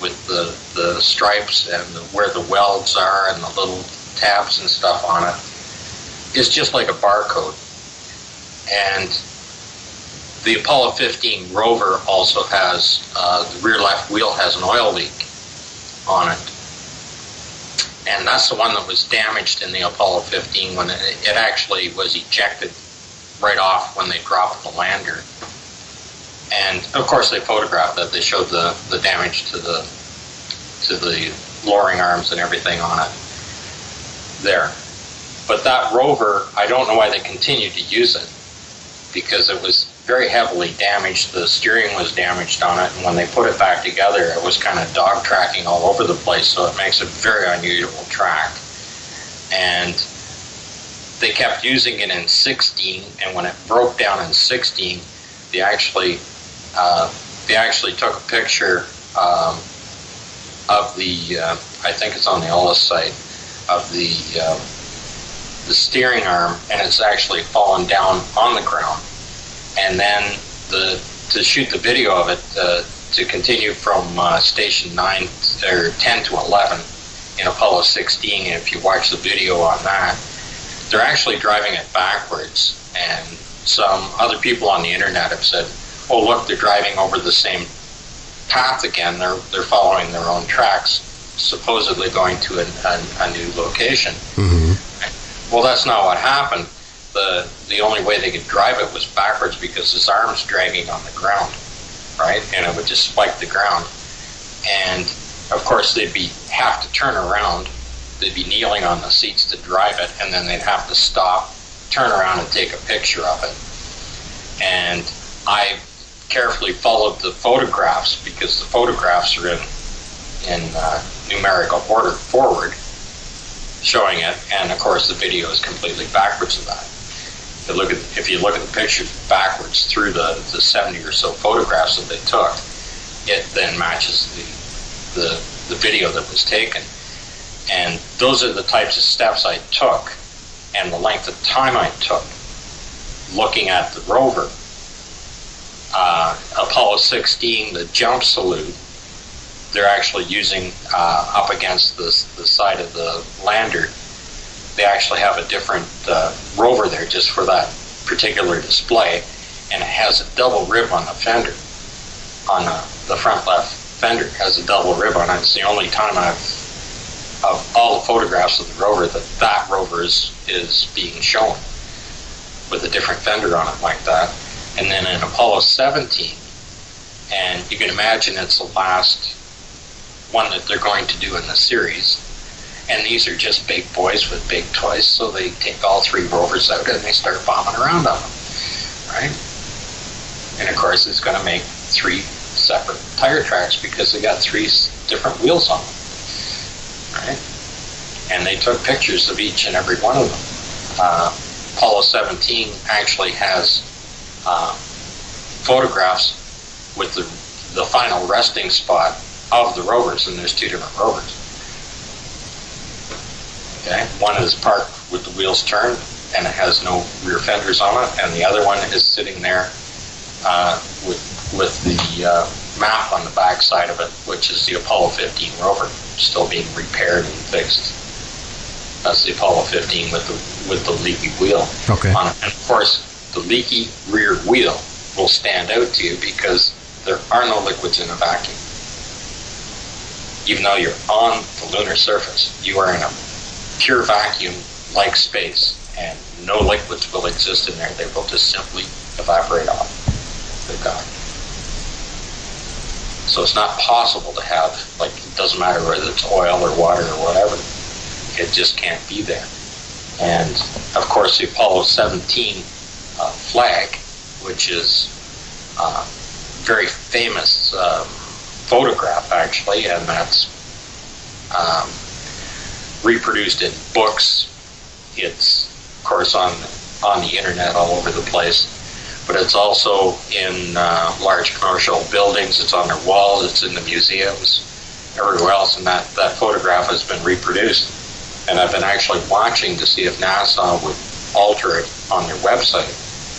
with the stripes and where the welds are and the little tabs and stuff on it is just like a barcode. And the Apollo 15 rover also has, the rear left wheel has an oil leak on it. And that's the one that was damaged in the Apollo 15 when it actually was ejected right off when they dropped the lander. And of course they photographed that. They showed the damage to the lowering arms and everything on it there. But that rover, I don't know why they continued to use it, because it was very heavily damaged. The steering was damaged on it, and when they put it back together, it was kind of dog tracking all over the place, so it makes a very unusual track. And they kept using it in 16, and when it broke down in 16, they actually took a picture of the, I think it's on the Ullis site, of the steering arm, and it's actually fallen down on the ground. And then to shoot the video of it, to continue from station 9 or 10 to 11 in Apollo 16, and if you watch the video on that, they're actually driving it backwards. And some other people on the internet have said, oh, look, they're driving over the same path again. They're following their own tracks, supposedly going to a new location. Mm-hmm. Well, that's not what happened. The only way they could drive it was backwards, because his arm's dragging on the ground, right? And it would just spike the ground. And of course, they'd have to turn around. They'd be kneeling on the seats to drive it, and then they'd have to stop, turn around, and take a picture of it. And I carefully followed the photographs, because the photographs are in numerical order forward, showing it, and of course the video is completely backwards of that. If you look at the pictures backwards through the 70 or so photographs that they took, it then matches the video that was taken. And those are the types of steps I took, and the length of time I took looking at the rover. Apollo 16, the jump salute, they're actually using up against the side of the lander. They actually have a different rover there just for that particular display, and it has a double rib on the fender. On the front left fender has a double rib on it. It's the only time of all the photographs of the rover that rover is being shown with a different fender on it like that. And then in Apollo 17, and you can imagine it's the last one that they're going to do in the series. And these are just big boys with big toys, so they take all three rovers out and they start bombing around on them, right? And of course, it's going to make 3 separate tire tracks because they got 3 different wheels on them, right? And they took pictures of each and every one of them. Apollo 17 actually has photographs with the final resting spot of the rovers, and there's 2 different rovers. Okay, one is parked with the wheels turned and it has no rear fenders on it, and the other one is sitting there with the map on the back side of it, which is the Apollo 15 rover, still being repaired and fixed. That's the Apollo 15 with the leaky wheel on it. And of course, the leaky rear wheel will stand out to you because there are no liquids in a vacuum. even though you're on the lunar surface. You are in a pure vacuum-like space, and no liquids will exist in there. They will just simply evaporate off. They're gone. So it's not possible to have, like, it doesn't matter whether it's oil or water or whatever. It just can't be there. And, of course, the Apollo 17 flag, which is a very famous photograph, actually, and that's reproduced in books. It's, of course, on the internet all over the place, but it's also in large commercial buildings. It's on their walls. It's in the museums, everywhere else, and that photograph has been reproduced. And I've been actually watching to see if NASA would alter it on their website.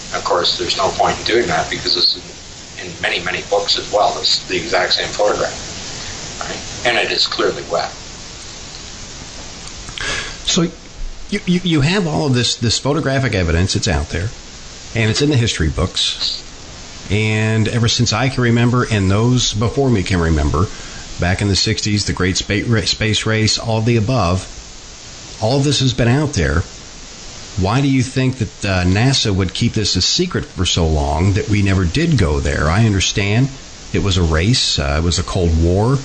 And of course, there's no point in doing that because it's in many, many books as well. It's the exact same photograph, right? And it is clearly wet. So you have all of this photographic evidence. It's out there, and it's in the history books. And ever since I can remember, and those before me can remember, back in the 60s, the Great Space Race, all of the above, all of this has been out there. Why do you think that NASA would keep this a secret for so long that we never did go there? I understand it was a race. It was a Cold War.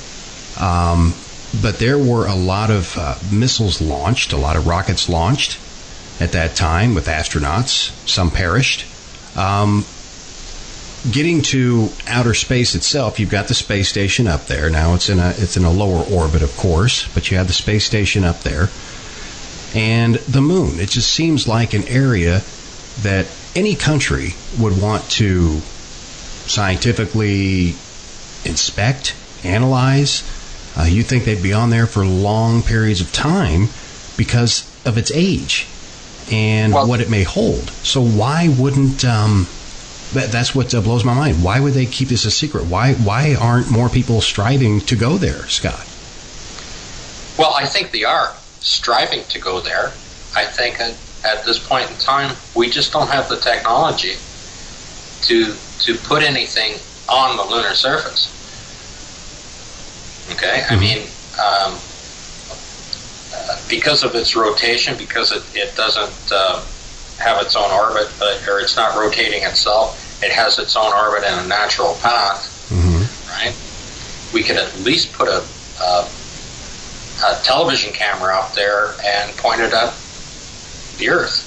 But there were a lot of missiles launched, a lot of rockets launched at that time with astronauts. Some perished. Getting to outer space itself, you've got the space station up there. Now it's in a lower orbit, of course, but you have the space station up there. And the moon. It just seems like an area that any country would want to scientifically inspect, analyze. You think they'd be on there for long periods of time because of its age and what it may hold. So why wouldn't... that's what blows my mind. Why would they keep this a secret? Why aren't more people striving to go there, Scott? Well, I think they are striving to go there. I think at this point in time, we just don't have the technology to put anything on the lunar surface. Okay? Mm-hmm. I mean, because of its rotation, because it doesn't have its own orbit, or it's not rotating itself, it has its own orbit and a natural path, mm-hmm. right? We could at least put a television camera up there and point it at the Earth,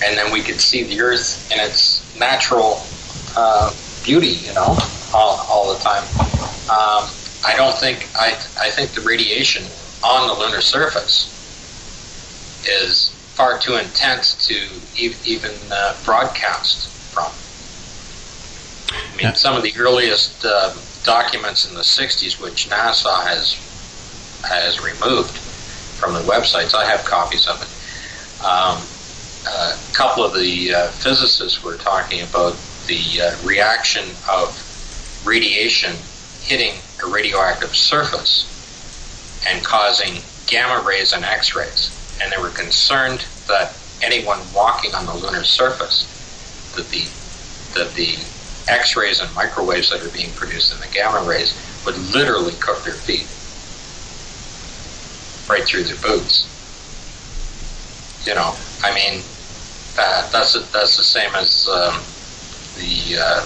and then we could see the Earth in its natural beauty, all the time. I think the radiation on the lunar surface is far too intense to even broadcast from. I mean, some of the earliest documents in the 60s, which NASA has removed from the websites, I have copies of it. A couple of the physicists were talking about the reaction of radiation hitting a radioactive surface and causing gamma rays and X-rays. And they were concerned that anyone walking on the lunar surface, that the X-rays and microwaves that are being produced in the gamma rays would literally cook their feet right through their boots. I mean, that's the same as the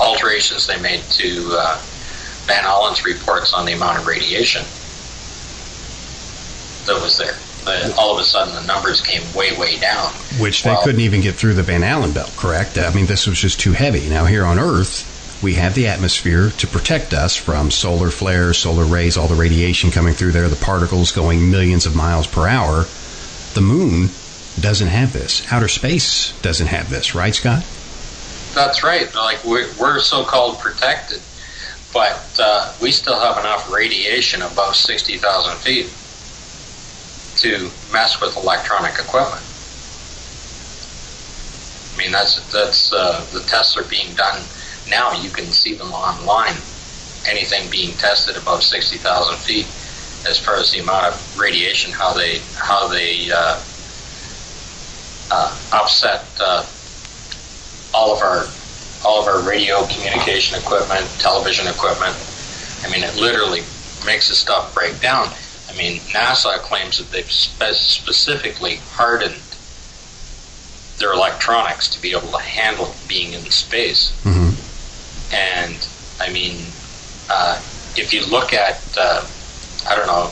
alterations they made to Van Allen's reports on the amount of radiation that was there. All of a sudden, the numbers came way, way down. Which they couldn't even get through the Van Allen belt, correct? I mean, this was just too heavy. Now, here on Earth, we have the atmosphere to protect us from solar flares, solar rays, all the radiation coming through there, the particles going millions of miles per hour. The moon doesn't have this. Outer space doesn't have this, right, Scott? That's right. Like, we're so-called protected, but we still have enough radiation above 60,000 feet to mess with electronic equipment. I mean, that's the tests are being done now. You can see them online. Anything being tested above 60,000 feet, as far as the amount of radiation, how they upset all of our radio communication equipment, television equipment, I mean, it literally makes the stuff break down. I mean, NASA claims that they've specifically hardened their electronics to be able to handle being in space. Mm-hmm. And, I mean, if you look at, I don't know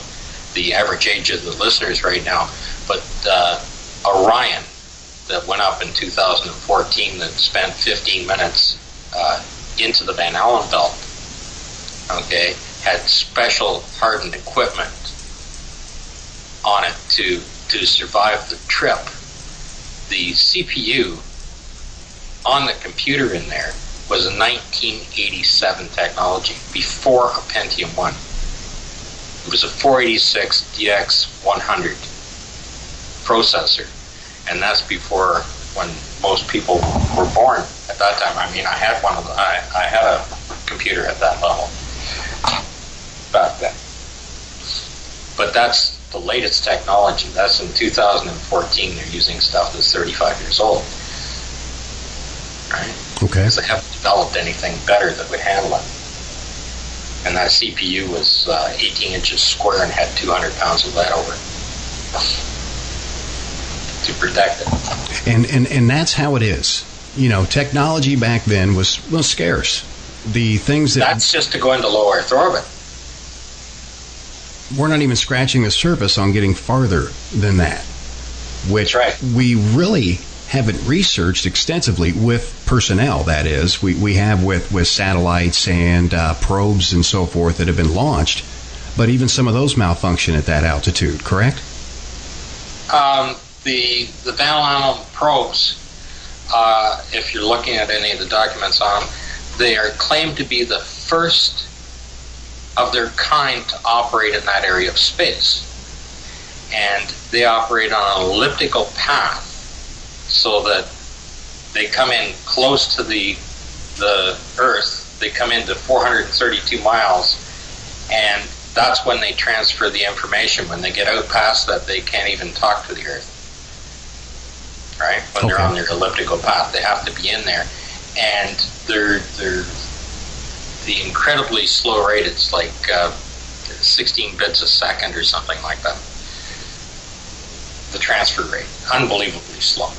the average age of the listeners right now, but Orion, that went up in 2014, that spent 15 minutes into the Van Allen belt, okay, had special hardened equipment on it to survive the trip. The CPU on the computer in there was a 1987 technology, before a Pentium 1. It was a 486 DX100 processor, and that's before when most people were born at that time. I mean, I had one of the, I had a computer at that level back then. But that's the latest technology. That's in 2014. They're using stuff that's 35 years old. Right? Okay. Because they haven't developed anything better that would handle it. And that CPU was 18 inches square and had 200 pounds of lead over it to protect it. And that's how it is. You know, technology back then was scarce. The things that's just to go into low Earth orbit. We're not even scratching the surface on getting farther than that, which we really haven't researched extensively with personnel. That is, we have with satellites and probes and so forth that have been launched, but even some of those malfunction at that altitude, correct? The Van Allen probes, if you're looking at any of the documents on them, they are claimed to be the first of their kind to operate in that area of space. And they operate on an elliptical path so that they come in close to the Earth. They come into 432 miles, and that's when they transfer the information. When they get out past that, they can't even talk to the Earth. Right? When they're on their elliptical path, they have to be in there. And they're the incredibly slow rate, it's like 16 bits a second or something like that. The transfer rate, unbelievably slow.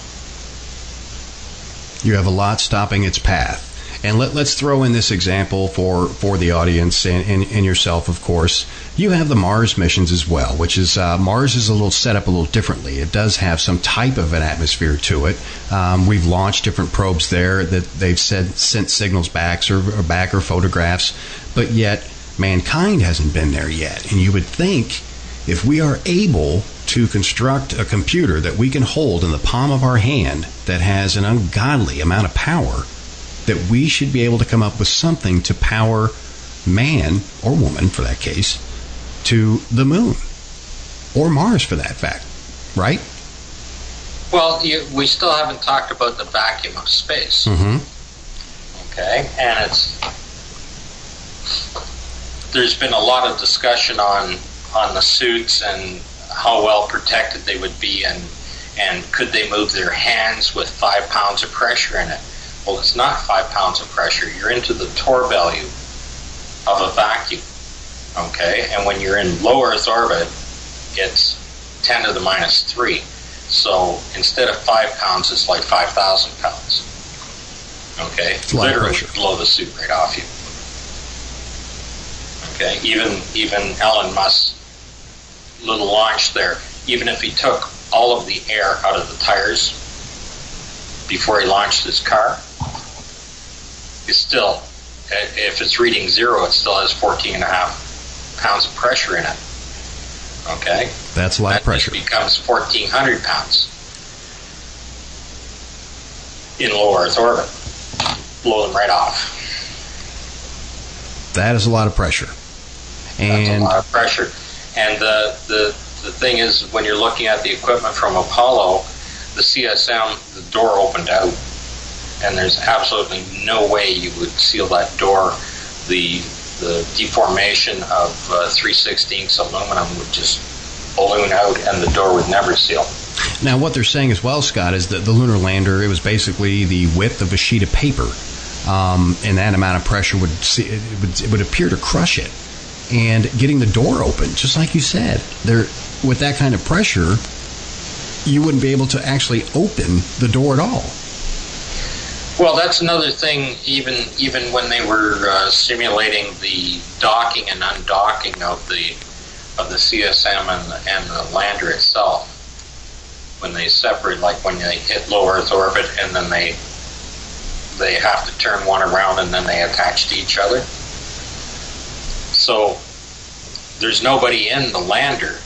You have a lot stopping its path. And let's throw in this example for the audience and yourself, of course. You have the Mars missions as well, which is Mars is a little set up a little differently. It does have some type of an atmosphere to it. We've launched different probes there that they've sent signals back or photographs, but yet mankind hasn't been there yet. And you would think if we are able to construct a computer that we can hold in the palm of our hand that has an ungodly amount of power, that we should be able to come up with something to power man, or woman for that case, to the moon, or Mars for that fact, right? Well, we still haven't talked about the vacuum of space. Mm-hmm. Okay, and there's been a lot of discussion on the suits and how well protected they would be, and could they move their hands with 5 pounds of pressure in it. Well, it's not 5 pounds of pressure. You're into the torr value of a vacuum, okay? And when you're in low Earth orbit, it's 10 to the minus 3. So instead of 5 pounds, it's like 5,000 pounds, okay? It's a lot of pressure. Blow the suit right off you. Okay, even Elon Musk's little launch there, even if he took all of the air out of the tires before he launched his car, it's still, if it's reading 0, it still has 14.5 pounds of pressure in it. Okay? That's a lot of pressure. It becomes 1,400 pounds in low Earth orbit. Blow them right off. That is a lot of pressure. And that's a lot of pressure. And the thing is, when you're looking at the equipment from Apollo, the CSM, the door opened out, and there's absolutely no way you would seal that door. The deformation of 3/16 aluminum would just balloon out, and the door would never seal. Now, what they're saying as well, Scott, is that the lunar lander, it was basically the width of a sheet of paper, and that amount of pressure would appear to crush it. and getting the door open, just like you said. There, with that kind of pressure, you wouldn't be able to actually open the door at all. Well, that's another thing. Even when they were simulating the docking and undocking of the CSM and the lander itself, when they separate, like when they hit low Earth orbit and then they have to turn one around and then they attach to each other. So there's nobody in the lander,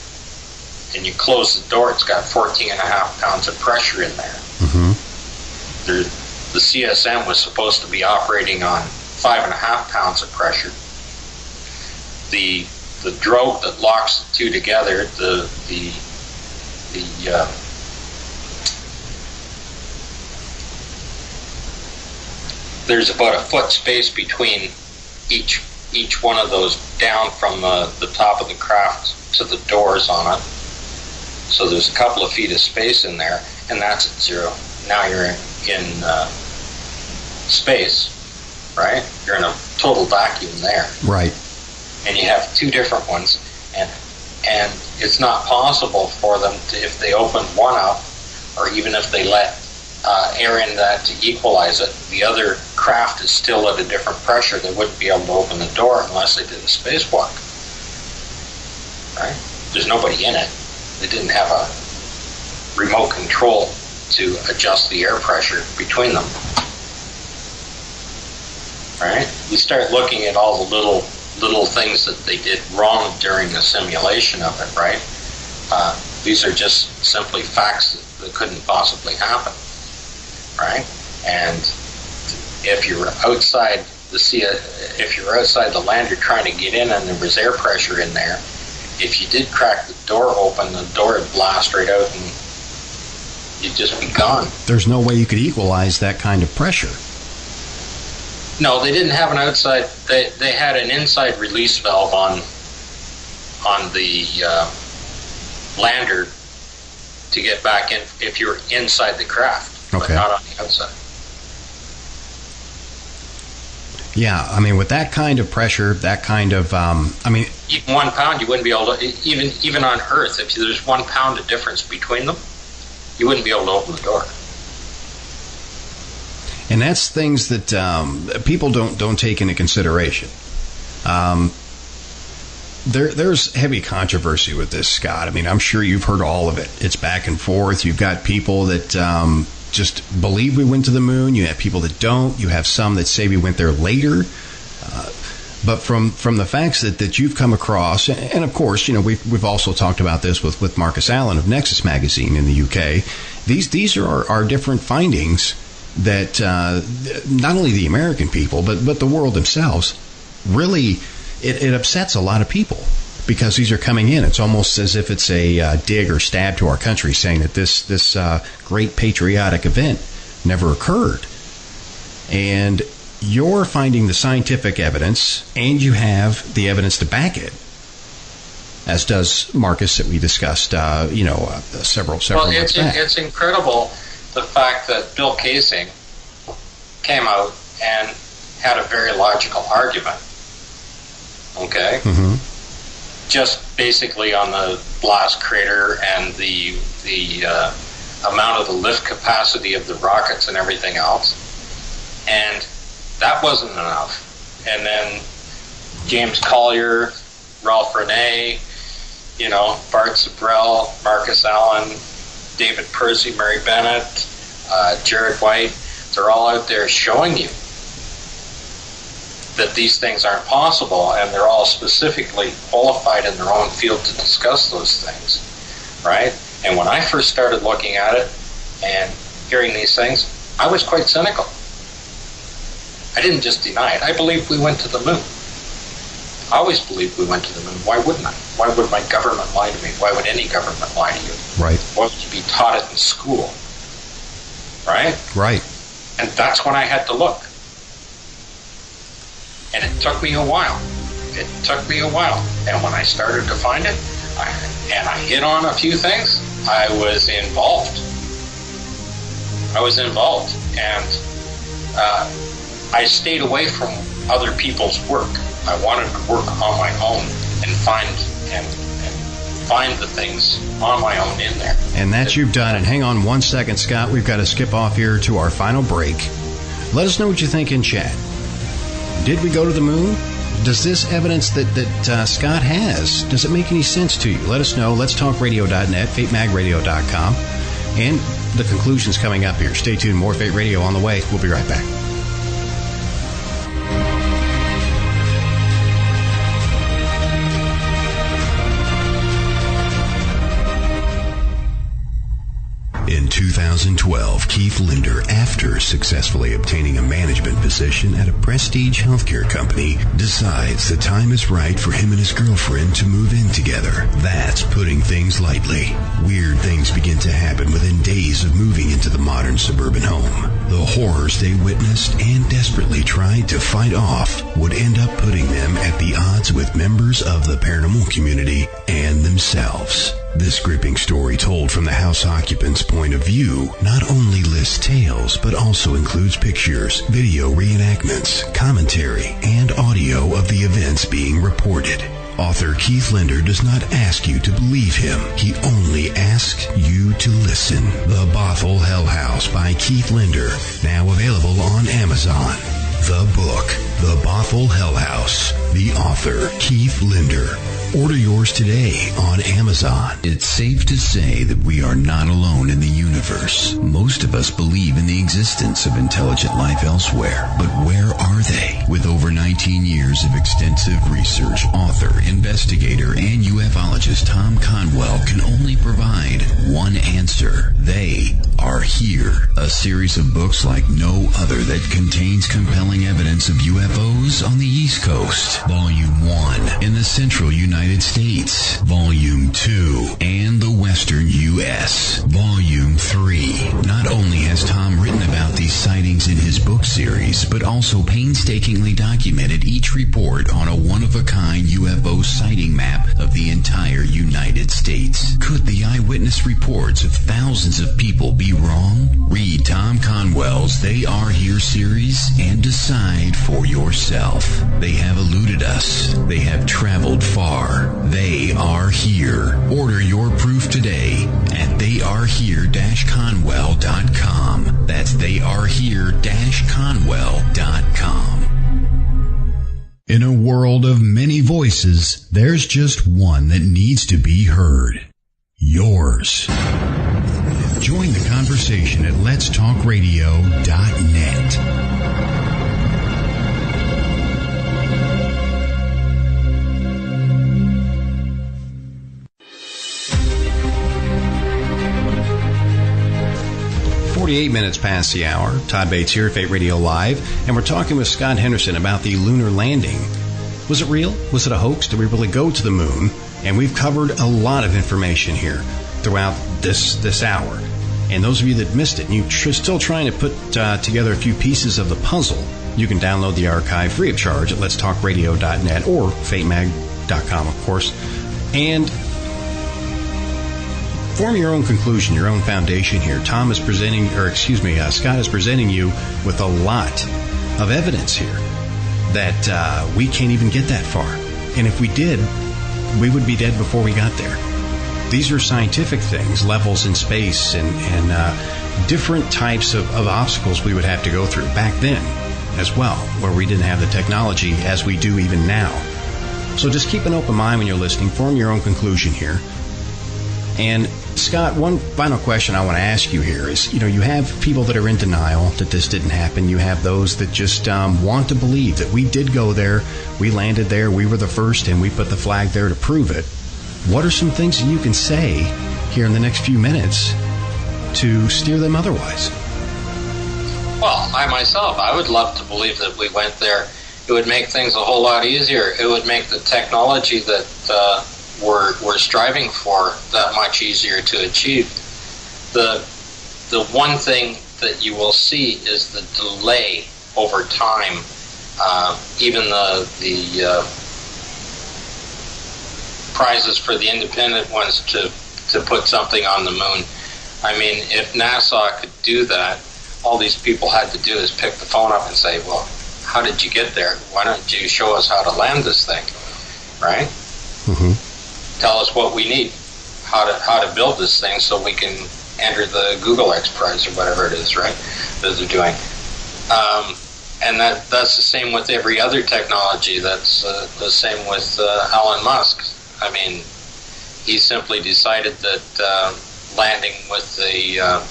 and you close the door, it's got 14.5 pounds of pressure in there. Mm-hmm. The CSM was supposed to be operating on 5.5 pounds of pressure. The drogue that locks the two together, there's about a foot space between each one of those down from the top of the craft to the doors on it. So there's a couple of feet of space in there, and that's at zero. Now you're in space, right? You're in a total vacuum there. Right. And you have two different ones, and it's not possible for them to, if they open one up, or even if they let air in that to equalize it, the other craft is still at a different pressure. They wouldn't be able to open the door unless they did a spacewalk. Right? There's nobody in it. They didn't have a remote control to adjust the air pressure between them. Right? You start looking at all the little things that they did wrong during the simulation of it, right? These are just simply facts that couldn't possibly happen, right? And if you're outside the lander trying to get in and there was air pressure in there, if you did crack the door open, the door would blast right out and you'd just be gone. There's no way you could equalize that kind of pressure. No, they didn't have an outside. They had an inside release valve on the lander to get back in if you're inside the craft, okay, but not on the outside. Yeah, I mean, with that kind of pressure, that kind of, even 1 pound, you wouldn't be able to, even on Earth, if there's 1 pound of difference between them, you wouldn't be able to open the door. And that's things that people don't take into consideration. There's heavy controversy with this, Scott. I mean, I'm sure you've heard all of it. It's back and forth. You've got people that just believe we went to the moon. You have people that don't. You have some that say we went there later. But from the facts that you've come across, and of course, you know, we've also talked about this with Marcus Allen of Nexus Magazine in the UK. These are our different findings that not only the American people, but the world themselves, really, it upsets a lot of people because these are coming in. It's almost as if it's a dig or stab to our country, saying that this great patriotic event never occurred. And you're finding the scientific evidence, and you have the evidence to back it, as does Marcus that we discussed, several months back. It's incredible the fact that Bill Kaysing came out and had a very logical argument. Okay? Mm-hmm. Just basically on the blast crater and the amount of the lift capacity of the rockets and everything else. And that wasn't enough. And then James Collier, Ralph Renee, Bart Sabrell, Marcus Allen, David Percy, Mary Bennett, Jared White, they're all out there showing you that these things aren't possible, and they're all specifically qualified in their own field to discuss those things, right? And when I first started looking at it and hearing these things, I was quite cynical. I didn't just deny it. I believed we went to the moon. I always believed we went to the moon. Why wouldn't I? Why would my government lie to me? Why would any government lie to you? Right. Why would you be taught it in school? Right? Right. And that's when I had to look. And it took me a while. And when I started to find it, I hit on a few things, I was involved. And I stayed away from other people's work. I wanted to work on my own and find the things on my own in there. And that you've done. And hang on 1 second, Scott. We've got to skip off here to our final break. Let us know what you think in chat. Did we go to the moon? Does this evidence that Scott has, does it make any sense to you? Let us know. Let'sTalkRadio.net, FateMagRadio.com. And the conclusion's coming up here. Stay tuned. More Fate Radio on the way. We'll be right back. In 2012, Keith Linder, after successfully obtaining a management position at a prestige healthcare company, decides the time is right for him and his girlfriend to move in together. That's putting things lightly. Weird things begin to happen within days of moving into the modern suburban home. The horrors they witnessed and desperately tried to fight off would end up putting them at the odds with members of the paranormal community and themselves. This gripping story, told from the house occupant's point of view, not only lists tales, but also includes pictures, video reenactments, commentary, and audio of the events being reported. Author Keith Linder does not ask you to believe him. He only asks you to listen. The Bothell Hell House by Keith Linder, now available on Amazon. The book, The Bothell Hell House. The author, Keith Linder. Order yours today on Amazon. It's safe to say that we are not alone in the universe. Most of us believe in the existence of intelligent life elsewhere. But where are they? With over 19 years of extensive research, author, investigator, and ufologist Tom Conwell can only provide one answer. They are here. A series of books like no other that contains compelling evidence of UFOs on the East Coast. Volume 1 in the Central United States. Volume 2 and the Western U.S. Volume 3. Not only has Tom written about these sightings in his book series, but also painstakingly documented each report on a one-of-a-kind UFO sighting map of the entire United States. Could the eyewitness reports of thousands of people be wrong? Read Tom Conwell's They Are Here series and decide for yourself. They have eluded us. They have traveled far. They are here. Order your proof today at theyarehere-conwell.com. That's theyarehere-conwell.com. In a world of many voices, there's just one that needs to be heard. Yours. Join the conversation at letstalkradio.net. Minutes past the hour. Todd Bates here, Fate Radio Live, and we're talking with Scott Henderson about the lunar landing. Was it real? Was it a hoax? Did we really go to the moon? And we've covered a lot of information here throughout this hour. And those of you that missed it, and you're still trying to put together a few pieces of the puzzle, you can download the archive free of charge at letstalkradio.net or fatemag.com, of course, and form your own conclusion, your own foundation here. Scott is presenting you with a lot of evidence here that we can't even get that far. And if we did, we would be dead before we got there. These are scientific things, levels in space and different types of obstacles we would have to go through back then as well, where we didn't have the technology as we do even now. So just keep an open mind when you're listening. Form your own conclusion here. And Scott, one final question I want to ask you here is, you have people that are in denial that this didn't happen. You have those that just want to believe that we did go there, we landed there, we were the first, and we put the flag there to prove it. What are some things that you can say here in the next few minutes to steer them otherwise? Well, I would love to believe that we went there. It would make things a whole lot easier. It would make the technology that we're striving for that much easier to achieve. The one thing that you will see is the delay over time. Even the prizes for the independent ones to put something on the moon. I mean, if NASA could do that, all these people had to do is pick the phone up and say, well, how did you get there? Why don't you show us how to land this thing, right? Mm-hmm. Tell us what we need, how to build this thing so we can enter the Google X Prize or whatever it is, right, that they're doing. And that's the same with every other technology. That's the same with Elon Musk. I mean, he simply decided that landing with the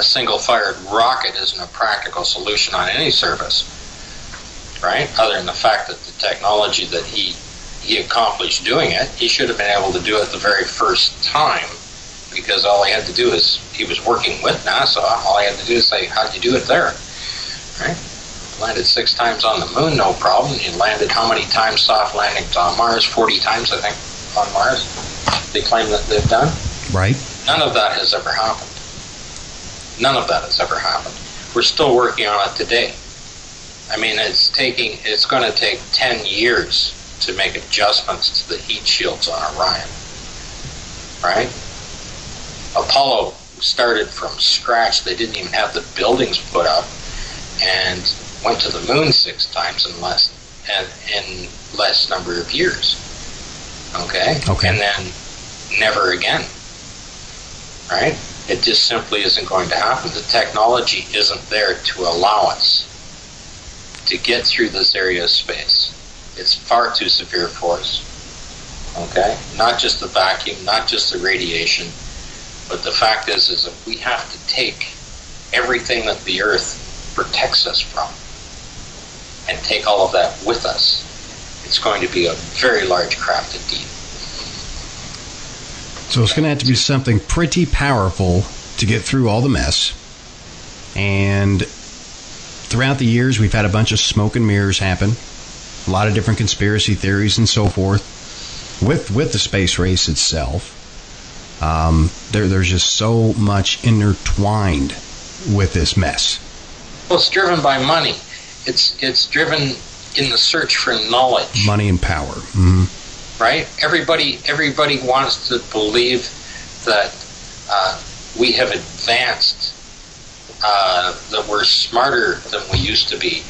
single-fired rocket isn't a practical solution on any surface, right? Other than the fact that the technology that he accomplished doing it, he should have been able to do it the very first time, because all he had to do is, he was working with NASA, all he had to do is say, how'd you do it there? Right? Landed 6 times on the moon, no problem. You landed how many times soft landings on Mars? 40 times, I think, on Mars. They claim that they've done. Right. None of that has ever happened. None of that has ever happened. We're still working on it today. I mean, it's going to take 10 years to make adjustments to the heat shields on Orion. Right? Apollo started from scratch. They didn't even have the buildings put up, and went to the moon 6 times in less number of years. Okay? And then never again. Right? It just simply isn't going to happen. The technology isn't there to allow us to get through this area of space. It's far too severe for us. Okay? Not just the vacuum, not just the radiation, but the fact is that we have to take everything that the Earth protects us from and take all of that with us. It's going to be a very large craft indeed. So it's going to have to be something pretty powerful to get through all the mess. And throughout the years, we've had a bunch of smoke and mirrors happen. A lot of different conspiracy theories and so forth with the space race itself. There's just so much intertwined with this mess. Well, it's driven by money. It's driven in the search for knowledge. Money and power. Mm-hmm. Right? Everybody wants to believe that we have advanced, that we're smarter than we used to be,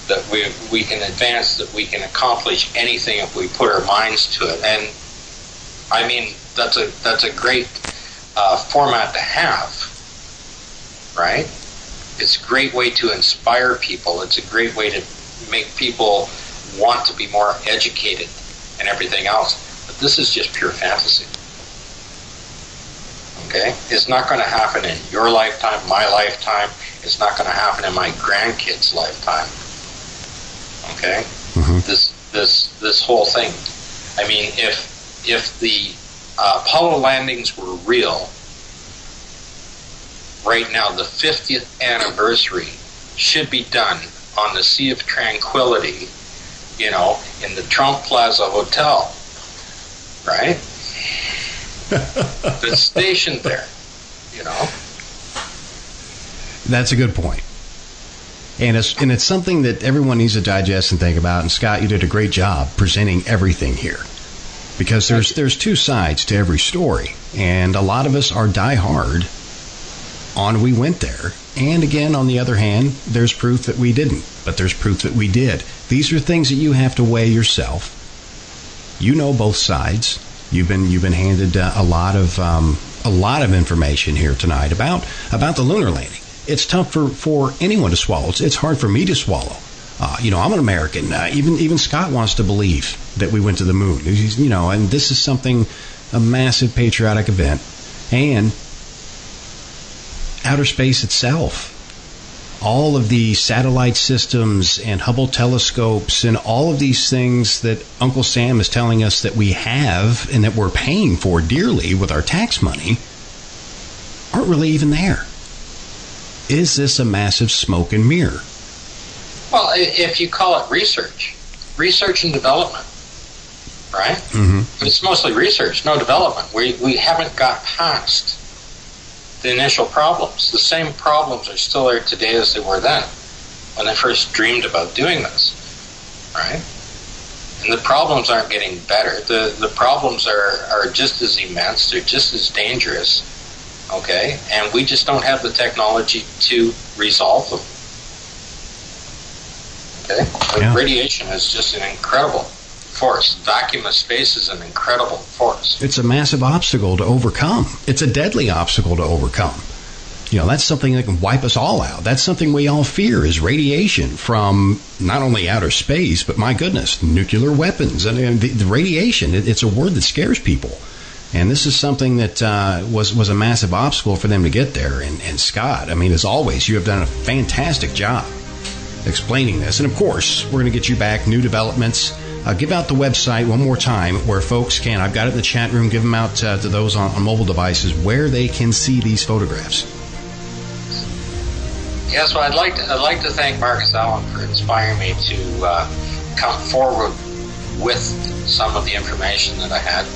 that we can advance, that we can accomplish anything if we put our minds to it. And I mean, that's a great format to have, right? It's a great way to inspire people. It's a great way to make people want to be more educated and everything else. But this is just pure fantasy. Okay? It's not going to happen in your lifetime, my lifetime. It's not going to happen in my grandkids' lifetime. Okay? Mm-hmm. This whole thing. I mean, if the Apollo landings were real, right now the 50th anniversary should be done on the Sea of Tranquility, you know, in the Trump Plaza Hotel, right? That's stationed there, you know. That's a good point. And it's something that everyone needs to digest and think about. And Scott, you did a great job presenting everything here, because there's 2 sides to every story, and a lot of us are diehard on we went there. And again, on the other hand, there's proof that we didn't, but there's proof that we did. These are things that you have to weigh yourself. You know both sides. You've been handed a lot of information here tonight about the lunar landing. It's tough for anyone to swallow. It's hard for me to swallow. I'm an American. Even Scott wants to believe that we went to the moon. And this is a massive patriotic event, and outer space itself. All of the satellite systems and Hubble telescopes and all of these things that Uncle Sam is telling us that we have and that we're paying for dearly with our tax money aren't really even there. Is this a massive smoke and mirror? Well, if you call it research and development, right? Mm-hmm. But it's mostly research, no development. We haven't got past the initial problems. The same problems are still there today as they were then, when they first dreamed about doing this, right? And the problems aren't getting better. The problems are just as immense. They're just as dangerous, okay? And we just don't have the technology to resolve them. Okay? Yeah. Radiation is just an incredible force. Vacuum of space is an incredible force. It's a massive obstacle to overcome. It's a deadly obstacle to overcome. You know, that's something that can wipe us all out. That's something we all fear, is radiation from not only outer space, but my goodness, nuclear weapons. And the radiation, it's a word that scares people. And this is something that was a massive obstacle for them to get there. And Scott, I mean, as always, you have done a fantastic job explaining this. And of course, we're going to get you back, new developments. Give out the website one more time where folks can, I've got it in the chat room, give them out to those on mobile devices where they can see these photographs. Yes, well, I'd like to thank Marcus Allen for inspiring me to come forward with some of the information that I had,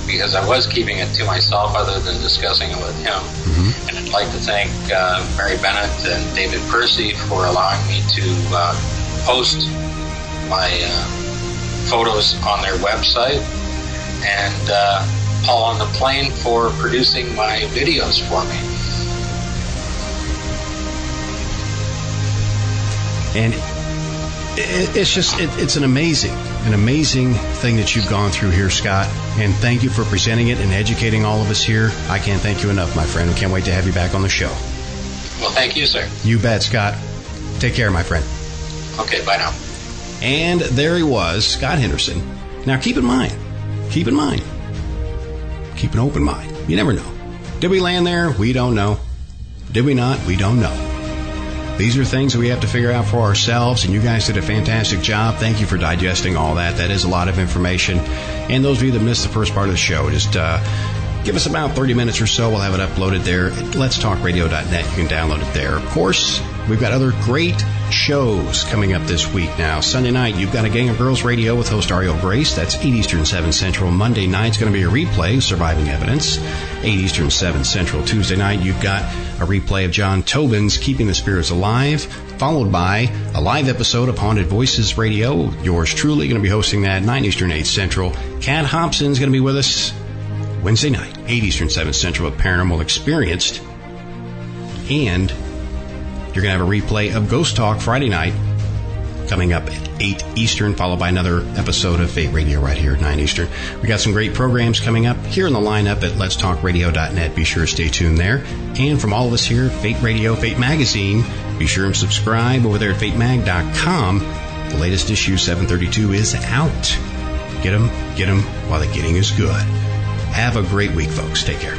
because I was keeping it to myself other than discussing it with him. Mm-hmm. And I'd like to thank Mary Bennett and David Percy for allowing me to post my photos on their website, and Paul on the Plane for producing my videos for me. And it's an amazing thing that you've gone through here, Scott. And thank you for presenting it and educating all of us here. I can't thank you enough, my friend. We can't wait to have you back on the show. Well, thank you, sir. You bet, Scott. Take care, my friend. Okay, bye now. And there he was, Scott Henderson. Now, keep in mind, keep an open mind. You never know. Did we land there? We don't know. Did we not? We don't know. These are things that we have to figure out for ourselves, and you guys did a fantastic job. Thank you for digesting all that. That is a lot of information. And those of you that missed the first part of the show, just give us about 30 minutes or so. We'll have it uploaded there at letstalkradio.net. You can download it there. Of course, we've got other great shows coming up this week now. Sunday night, you've got a Gang of Girls Radio with host Ariel Grace. That's 8 Eastern, 7 Central. Monday night's going to be a replay, Surviving Evidence, 8 Eastern, 7 Central. Tuesday night, you've got a replay of John Tobin's Keeping the Spirits Alive, followed by a live episode of Haunted Voices Radio. Yours truly going to be hosting that, 9 Eastern, 8 Central. Kat Hobson's going to be with us Wednesday night, 8 Eastern, 7 Central, with Paranormal Experienced. And you're going to have a replay of Ghost Talk Friday night, coming up at 8 Eastern, followed by another episode of Fate Radio right here at 9 Eastern. We got some great programs coming up here in the lineup at letstalkradio.net. Be sure to stay tuned there. And from all of us here at Fate Radio, Fate Magazine, be sure and subscribe over there at fatemag.com. The latest issue, 732, is out. Get them while the getting is good. Have a great week, folks. Take care.